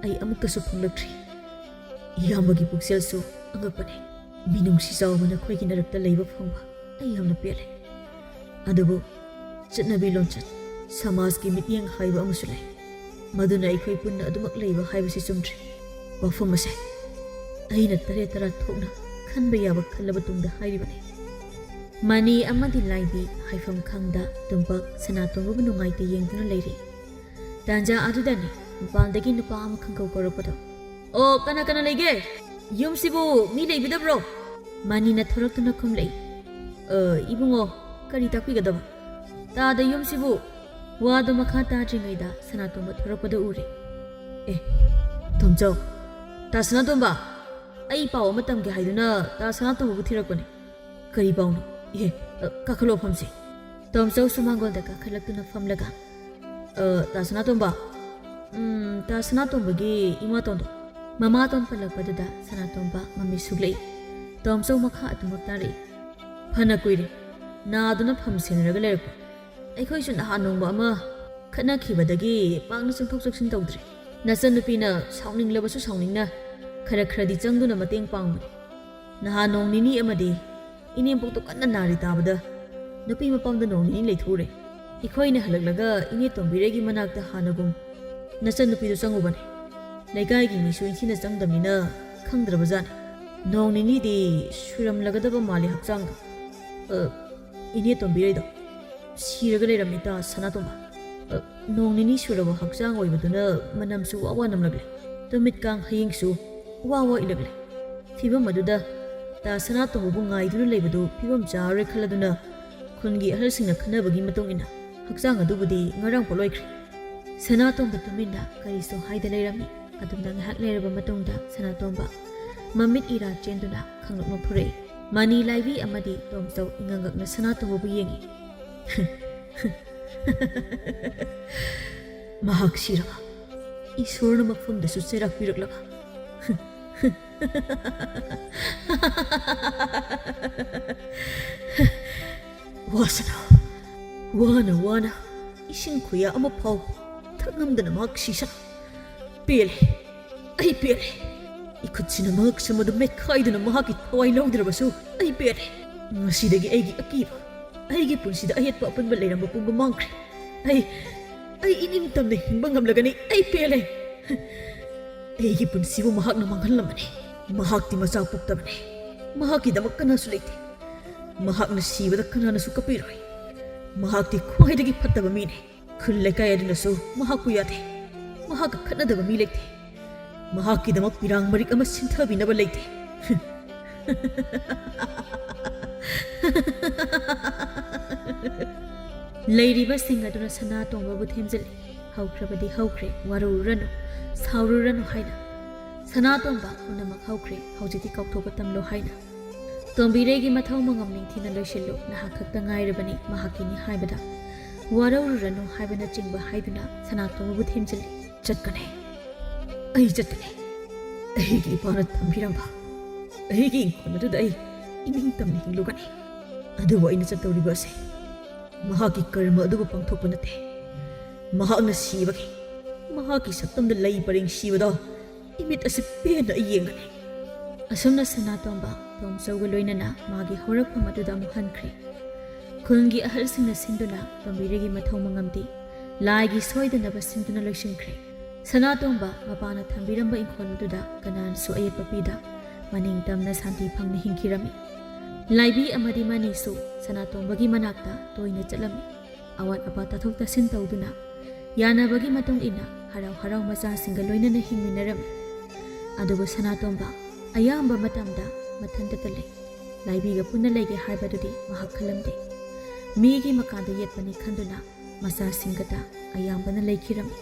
ꯑꯩ ꯑꯃꯨꯛꯇꯁꯨ ꯐꯪꯂꯛꯇ꯭ꯔꯤ꯫ ꯏꯌꯥꯝꯕꯒꯤ ꯄꯨꯛꯆꯦꯜꯁꯨ ꯑꯉꯛꯄꯅꯤ꯫ ꯃꯤꯅꯨꯡꯁꯤ ꯆꯥꯎꯕ ꯅꯈꯣꯏꯒꯤ ꯅꯔꯛꯇ ꯂꯩꯕ ꯐꯪꯕ ꯑꯩ ꯌꯥꯝꯅ ꯄꯦꯜꯂꯦ꯫ ꯑꯗꯨꯕꯨ ꯆꯠꯅꯕꯤ ꯂꯣꯟꯆꯠ, ꯁꯃꯥꯖꯀꯤ ꯃꯤꯠꯌꯦꯡ ꯍꯥꯏꯕ ꯑꯃꯁꯨ ꯂꯩ꯫ ꯃꯗꯨꯅ ꯑꯩꯈꯣꯏ ꯄꯨꯟꯅ ꯑꯗꯨꯃꯛ ꯂꯩꯕ ꯍꯥꯏꯕꯁꯤ ꯆꯨꯝꯗ꯭ꯔꯦ꯫ ꯋꯥꯐꯝ ꯑꯁꯦ ꯑꯩꯅ ꯇꯔꯥ ꯊꯣꯛꯅ ꯈꯟꯕ ꯌꯥꯕ ꯈꯜꯂꯕ ꯇꯨꯡꯗ ꯍꯥꯏꯔꯤꯕꯅꯤ꯫ ꯃꯅꯤ ꯑꯃꯗꯤ ꯂꯥꯏꯕꯤ ꯍꯥꯏꯐꯝ ꯈꯪꯗ ꯇꯨꯝꯄꯛ ꯁꯅꯥꯇꯣꯝꯕꯕꯨ ꯅꯨꯡꯉꯥꯏꯇ ꯌꯦꯡꯗꯨꯅ ꯂꯩꯔꯤ꯫ ꯇꯥꯟꯖꯥ ꯑꯗꯨꯗꯅꯤ ꯃꯄꯥꯟꯗꯒꯤ ꯅꯨꯄꯥ ꯑꯃ ꯈꯪꯒꯧ ꯀꯧꯔꯛꯄꯗꯣ꯫ ꯑꯣ, ꯀꯅꯥ ꯂꯩꯒꯦ? ꯌꯨꯝꯁꯤꯕꯨ ꯃꯤ ꯂꯩꯕꯤꯗꯕ꯭ꯔꯣ? ꯃꯅꯤꯅ ꯊꯣꯔꯛꯇꯨꯅ ꯈꯨꯝꯂꯛꯏ꯫ ꯏꯕꯨꯡꯉꯣ, ꯀꯔꯤ ꯇꯥꯛꯄꯤꯒꯗꯕ? ꯇꯥꯗ ꯌꯨꯝꯁꯤꯕꯨ꯫ ꯋꯥꯗꯨ ꯃꯈꯥ ꯇꯥꯗ꯭ꯔꯤꯉꯩꯗ ꯁꯅꯥꯇꯣꯝꯕ ꯊꯣꯔꯛꯄꯗ ꯎꯔꯦ꯫ ꯇꯣꯝꯆꯧ, ꯇꯥ ꯁꯅꯥꯇꯣꯝꯕ, ꯑꯩ ꯄꯥꯎ ꯑꯃ ꯇꯝꯒꯦ ꯍꯥꯏꯗꯨꯅ ꯇꯥ ꯁꯅꯥꯇꯣꯝꯕꯕꯨ ꯊꯤꯔꯛꯄꯅꯦ꯫ ꯀꯔꯤ ꯄꯥꯎꯅꯣ? ꯀꯥꯈꯠꯂꯣ ꯐꯝꯁꯤ꯫ ꯇꯣꯝꯆꯧꯁꯨ ꯃꯥꯡꯒꯣꯜꯗ ꯀꯥꯈꯠꯂꯛꯇꯨꯅ ꯐꯝꯂꯒ ꯇꯥ ꯁꯅꯥꯇꯣꯝꯕ, ꯇꯥ ꯁꯅꯥꯇꯣꯝꯕꯒꯤ ꯏꯃꯥꯇꯣꯟꯗꯣ꯫ ꯃꯃꯥꯇꯣꯟ ꯄꯜꯂꯛꯄꯗꯨꯗ ꯁꯅꯥꯇꯣꯝꯕ ꯃꯃꯤ ꯁꯨꯛꯂꯛꯏ꯫ ꯇꯣꯝꯆꯧ ꯃꯈꯥ ꯑꯗꯨꯃꯛ ꯇꯥꯔꯛꯏ꯫ ꯐꯅ ꯀꯨꯏꯔꯦ, ꯅꯥꯗꯨꯅ ꯐꯝ ꯁꯦꯟꯅꯔꯒ ꯂꯩꯔꯛꯄ꯫ ꯑꯩꯈꯣꯏꯁꯨ ꯅꯍꯥꯟ ꯅꯣꯡꯃ ꯑꯃ ꯈꯠꯅꯈꯤꯕꯗꯒꯤ ꯄꯥꯛꯅ ꯆꯪꯊꯣꯛ ꯆꯪꯁꯤꯟ ꯇꯧꯗ꯭ꯔꯦ꯫ ꯅꯆꯟꯅꯨꯄꯤꯅ ꯁꯥꯎꯅꯤꯡꯂꯕꯁꯨ ꯁꯥꯎꯅꯤꯡꯅ ꯈꯔ ꯈꯔꯗꯤ ꯆꯪꯗꯨꯅ ꯃꯇꯦꯡ ꯄꯥꯡꯕꯅꯤ ꯅꯍꯥꯟ ꯅꯣꯡ ꯅꯤꯅꯤ ꯑꯃꯗꯤ ꯏꯅꯦꯝꯄꯣꯛꯇꯣ ꯀꯟꯅ ꯅꯥꯔꯤ ꯇꯥꯕꯗ ꯅꯨꯄꯤ ꯃꯄꯥꯝꯗ ꯅꯣꯡ ꯅꯤꯅꯤ ꯂꯩꯊꯣꯛꯎꯔꯦ ꯑꯩꯈꯣꯏꯅ ꯍꯜꯂꯛꯂꯒ ꯏꯅꯦ ꯇꯣꯝꯕꯤꯔꯩꯒꯤ ꯃꯅꯥꯛꯇ ꯍꯥꯟꯅꯒꯨꯝ ꯅꯆꯟꯅꯨꯄꯤꯗꯨ ꯆꯪꯉꯨꯕꯅꯤ ꯂꯩꯀꯥꯏꯒꯤ ꯃꯤꯁꯨ ꯏꯟꯊꯤꯅ ꯆꯪꯗꯕꯅꯤꯅ ꯈꯪꯗ꯭ꯔꯕꯖꯥꯠꯅꯤ ꯅꯣꯡ ꯅꯤꯅꯤꯗꯤ ꯁꯨꯔꯝꯂꯒꯗꯕ ꯃꯥꯜꯂꯤ ꯍꯛꯆꯥꯡꯗ ꯏꯅꯦ ꯇꯣꯝꯕꯤꯔꯩꯗꯣ ꯁꯤꯔꯒ ꯂꯩꯔꯝꯃꯤꯇ ꯁꯅꯥꯇꯣꯝꯕ ꯅꯣꯡ ꯅꯤꯅꯤ ꯁꯨꯔꯕ ꯍꯛꯆꯥꯡ ꯑꯣꯏꯕꯗꯨꯅ ꯃꯅꯝꯁꯨ ꯋꯥ ꯋꯥ ꯅꯝꯂꯛꯂꯦ ꯇꯨꯃꯤꯠꯀꯥꯡ ꯍꯌꯤꯡꯁꯨ ꯋꯥ ꯋꯥ ꯏꯜꯂꯛꯂꯦ ꯐꯤꯕꯝ ꯑꯗꯨꯗ ꯇꯥ ꯁꯅꯥꯇꯣꯝꯕꯕꯨ ꯉꯥꯏꯗꯨꯅ ꯂꯩꯕꯗꯨ ꯐꯤꯕꯝ ꯆꯥꯔꯣꯏ ꯈꯜꯂꯗꯨꯅ ꯈꯨꯟꯒꯤ ꯑꯍꯜꯁꯤꯡꯅ ꯈꯟꯅꯕꯒꯤ ꯃꯇꯨꯡ ꯏꯟꯅ ꯍꯛꯆꯥꯡ ꯑꯗꯨꯕꯨꯗꯤ ꯉꯔꯥꯡ ꯄꯣꯠꯂꯣꯏꯈ꯭ꯔꯦ ꯁꯅꯥꯇꯣꯝꯕ ꯇꯨꯃꯤꯟꯅ ꯀꯔꯤꯁꯨ ꯍꯥꯏꯗ ꯂꯩꯔꯝꯃꯤ ꯑꯗꯨꯝꯅ ꯉꯥꯏꯍꯥꯛ ꯂꯩꯔꯕ ꯃꯇꯨꯡꯗ ꯁꯅꯥꯇꯣꯝꯕ ꯃꯃꯤꯠ ꯏꯔꯥ ꯆꯦꯟꯗꯨꯅ ꯈꯪꯂꯛ ꯅꯣꯛꯊꯣꯔꯛꯏ ꯃꯅꯤ ꯂꯥꯏꯕꯤ ꯑꯃꯗꯤ ꯇꯣꯝꯆꯧ ꯏꯉꯪꯉꯛꯅ ꯁꯅꯥꯇꯣꯝꯕꯕꯨ ꯌꯦꯡꯉꯤ ꯃꯍꯥꯛ ꯁꯤꯔꯕ ꯏꯁꯣꯔꯅ ꯃꯐꯝꯗꯁꯨ ꯆꯩꯔꯥꯛ ꯄꯤꯔꯛꯂꯒ ꯋꯥꯁꯅꯥ ꯋꯥꯅ ꯋꯥꯅ ꯏꯁꯤꯡ ꯈꯨꯌꯥ ꯑꯃ ꯐꯥꯎ ꯊꯛꯉꯝꯗꯅ ꯃꯍꯥꯛ ꯁꯤꯁꯅ ꯄꯦꯜꯂꯦ ꯑꯩ ꯄꯦꯜꯂꯦ 이쿠치는 ꯃꯍꯛꯁꯃꯗ ꯃꯦꯠꯈꯥꯏꯗꯨꯅ ꯃꯍꯥꯛꯀꯤ ꯊꯋꯥꯏ ꯂꯧꯗ꯭ꯔꯕꯁꯨ ꯑꯩ ꯄꯦꯜꯂꯦ ꯉꯁꯤꯗꯒꯤ ꯑꯩꯒꯤ ꯑꯀꯤꯕ ꯑꯩꯒꯤ ꯄꯨꯟꯁꯤꯗ ꯑꯌꯦꯠꯄ ꯑꯄꯟꯕ ꯂꯩꯔꯝꯕ ꯄꯨꯝꯕ ꯃꯥꯡꯈ꯭ꯔꯦ ꯑꯩ 이닝tamꯅ ꯍꯤꯡꯕ ꯉꯝꯂꯒꯅꯤ ꯑꯩ ꯄꯦꯜꯂꯦ ꯑꯩꯒꯤ ꯄꯨꯟꯁꯤꯕꯨ ꯃꯍꯥꯛꯅ ꯃꯥꯡꯍꯜꯂꯝꯕꯅꯤ ꯃꯍꯥꯛꯇꯤ ꯃꯆꯥ ꯄꯣꯛꯇꯕꯅꯤ ꯃꯍꯥꯛꯀꯤꯗꯃꯛ ꯀꯅꯥꯁꯨ ꯂꯩꯇꯦ ꯃꯍꯥꯛꯅ ꯁꯤꯕꯗ ꯀꯅꯥꯅꯁꯨ ꯀꯞꯄꯤꯔꯣꯏ ꯃꯍꯥꯛꯇꯤ ꯈ꯭ꯋꯥꯏꯗꯒꯤ ꯐꯠꯇꯕ ꯃꯤꯅꯤ ꯈꯨꯜ ꯂꯩꯀꯥꯏ ꯑꯗꯨꯅꯁꯨ ꯃꯍꯥꯛꯄꯨ ꯌꯥꯗꯦ ꯃꯍꯥꯛꯀ ꯈꯠꯅꯗꯕ ꯃꯤ ꯂꯩꯇꯦ ꯃꯍꯥꯛꯀꯤꯗꯃꯛ ꯄꯤꯔꯥꯡ ꯃꯔꯤꯛ ꯑꯃ ꯁꯤꯟꯊꯕꯤꯅꯕ ꯂꯩꯇꯦ ꯂꯩꯔꯤꯕꯁꯤꯡ ꯑꯗꯨꯅ ꯁꯅꯥꯇꯣꯝꯕꯕꯨ ꯊꯦꯝꯖꯤꯜꯂꯤ ꯍꯧꯈ꯭ꯔꯕꯗꯤ ꯍꯧꯈ꯭ꯔꯦ ꯋꯥꯔꯧꯔꯨꯔꯅꯨ ꯁꯥꯎꯔꯨꯔꯅꯨ ꯍꯥꯏꯅ ꯁꯅꯥꯇꯣꯝꯕ ꯄꯨꯝꯅꯃꯛ ꯍꯧꯈ꯭ꯔꯦ ꯍꯧꯖꯤꯛꯇꯤ ꯀꯥꯎꯊꯣꯛꯄ ꯇꯝꯂꯣ ꯍꯥꯏꯅ ꯇꯣꯝꯕꯤꯔꯩꯒꯤ ꯃꯊꯧ ꯃꯉꯝ ꯅꯤꯡꯊꯤꯅ ꯂꯣꯏꯁꯤꯜꯂꯨ ꯅꯍꯥꯛ ꯈꯛꯇ ꯉꯥꯏꯔꯕꯅꯤ ꯃꯍꯥꯛꯀꯤꯅꯤ ꯍꯥꯏꯕꯗ ꯋꯥꯔꯧꯔꯨꯔꯅꯨ ꯍꯥꯏꯕꯅꯆꯤꯡꯕ ꯍꯥꯏꯗꯨꯅ ꯁꯅꯥꯇꯣꯝꯕꯕꯨ ꯊꯦꯝꯖꯤꯜꯂꯤ ꯆꯠꯀꯅꯤ ꯑꯩ ꯆꯠꯀꯅꯤ ꯑꯩꯒꯤ ꯏꯄꯥꯅ ꯊꯝꯕꯤꯔꯝꯕ ꯑꯩꯒꯤ ꯏꯪꯈꯣꯜ ꯑꯗꯨꯗ ꯑꯩ ꯏꯅꯤꯡꯇꯝꯅ ꯍꯤꯡꯂꯨꯒꯅꯤ ꯑꯗꯨꯕꯨ ꯑꯩꯅ ꯆꯠꯇꯧꯔꯤꯕ ꯑꯁꯤ ꯃꯍꯥꯛꯀꯤ ꯀꯔꯃ ꯑꯗꯨꯕꯨ ꯄꯥꯡꯊꯣꯛꯄ ꯅꯠꯇꯦ ꯃꯍꯥꯛꯅ ꯁꯤꯕꯒꯤ ꯃꯍꯥꯛꯀꯤ ꯁꯛꯇꯝꯗ ꯂꯩ ꯄꯔꯦꯡ ꯁꯤꯕꯗꯣ ꯏꯃꯤꯠ ꯑꯁꯤ ꯄꯦꯟꯅ ꯑꯩ ꯌꯦꯡꯒꯅꯤ ꯑꯁꯨꯝꯅ ꯁꯅꯥꯇꯣꯝꯕ ꯇꯣꯝꯆꯧꯒ ꯂꯣꯏꯅꯅ ꯃꯥꯒꯤ ꯍꯧꯔꯛꯐꯝ ꯑꯗꯨꯗ ꯑꯃꯨꯛ ꯍꯟꯈ꯭ꯔꯦ ꯈꯨꯜꯒꯤ ꯑꯍꯜꯁꯤꯡꯅ ꯁꯤꯟꯗꯨꯅ ꯇꯣꯝꯕꯤꯔꯩꯒꯤ ꯃꯊꯧ ꯃꯉꯝꯗꯤ ꯂꯥꯏꯒꯤ ꯁꯣꯏꯗꯅꯕ ꯁꯤꯟꯗꯨꯅ ꯂꯣꯏꯁꯤꯟꯈ꯭ꯔꯦ ꯁꯅꯥꯇꯣꯝꯕ ꯃꯄꯥꯅ ꯊꯝꯕꯤꯔꯝꯕ ꯏꯪꯈꯣꯜ ꯑꯗꯨꯗ ꯀꯅꯥꯅꯁꯨ ꯑꯌꯦꯠꯄ ꯄꯤꯗ ꯃꯅꯤꯡꯇꯝꯅ ꯁꯥꯟꯇꯤ ꯐꯪꯅ ꯍꯤꯡꯈꯤꯔꯝꯃꯤ ꯂꯥꯏꯕꯤ ꯑꯃꯗꯤ ꯃꯅꯤꯁꯨ ꯁꯅꯥꯇꯣꯝꯕꯒꯤ ꯃꯅꯥꯛꯇ ꯇꯣꯏꯅ ꯆꯠꯂꯝꯃꯤ ꯑꯋꯥꯠ ꯑꯄꯥ ꯇꯥꯊꯣꯛ ꯇꯥꯁꯤꯟ ꯇꯧꯗꯨꯅ ꯌꯥꯅꯕꯒꯤ ꯃꯇꯨꯡ ꯏꯟꯅ ꯍꯔꯥꯎ ꯍꯔꯥꯎ ꯃꯆꯥꯁꯤꯡꯒ ꯂꯣꯏꯅꯅ ꯍꯤꯡꯃꯤꯟꯅꯔꯝꯃꯤ ꯑꯗꯨꯕꯨ ꯁꯅꯥꯇꯣꯝꯕ ꯑꯌꯥꯝꯕ ꯃꯇꯝꯗ ꯃꯊꯟꯇꯇ ꯂꯩ ꯂꯥꯏꯕꯤꯒ ꯄꯨꯟꯅ ꯂꯩꯒꯦ ꯍꯥꯏꯕꯗꯨꯗꯤ ꯃꯍꯥꯛ ꯈꯜꯂꯝꯗꯦ ꯃꯤꯒꯤ ꯃꯀꯥꯗ ꯌꯦꯠꯄꯅꯤ ꯈꯟꯗꯨꯅ ꯃꯆꯥꯁꯤꯡꯒꯗ ꯑꯌꯥꯝꯕꯅ ꯂꯩꯈꯤꯔꯝꯃꯤ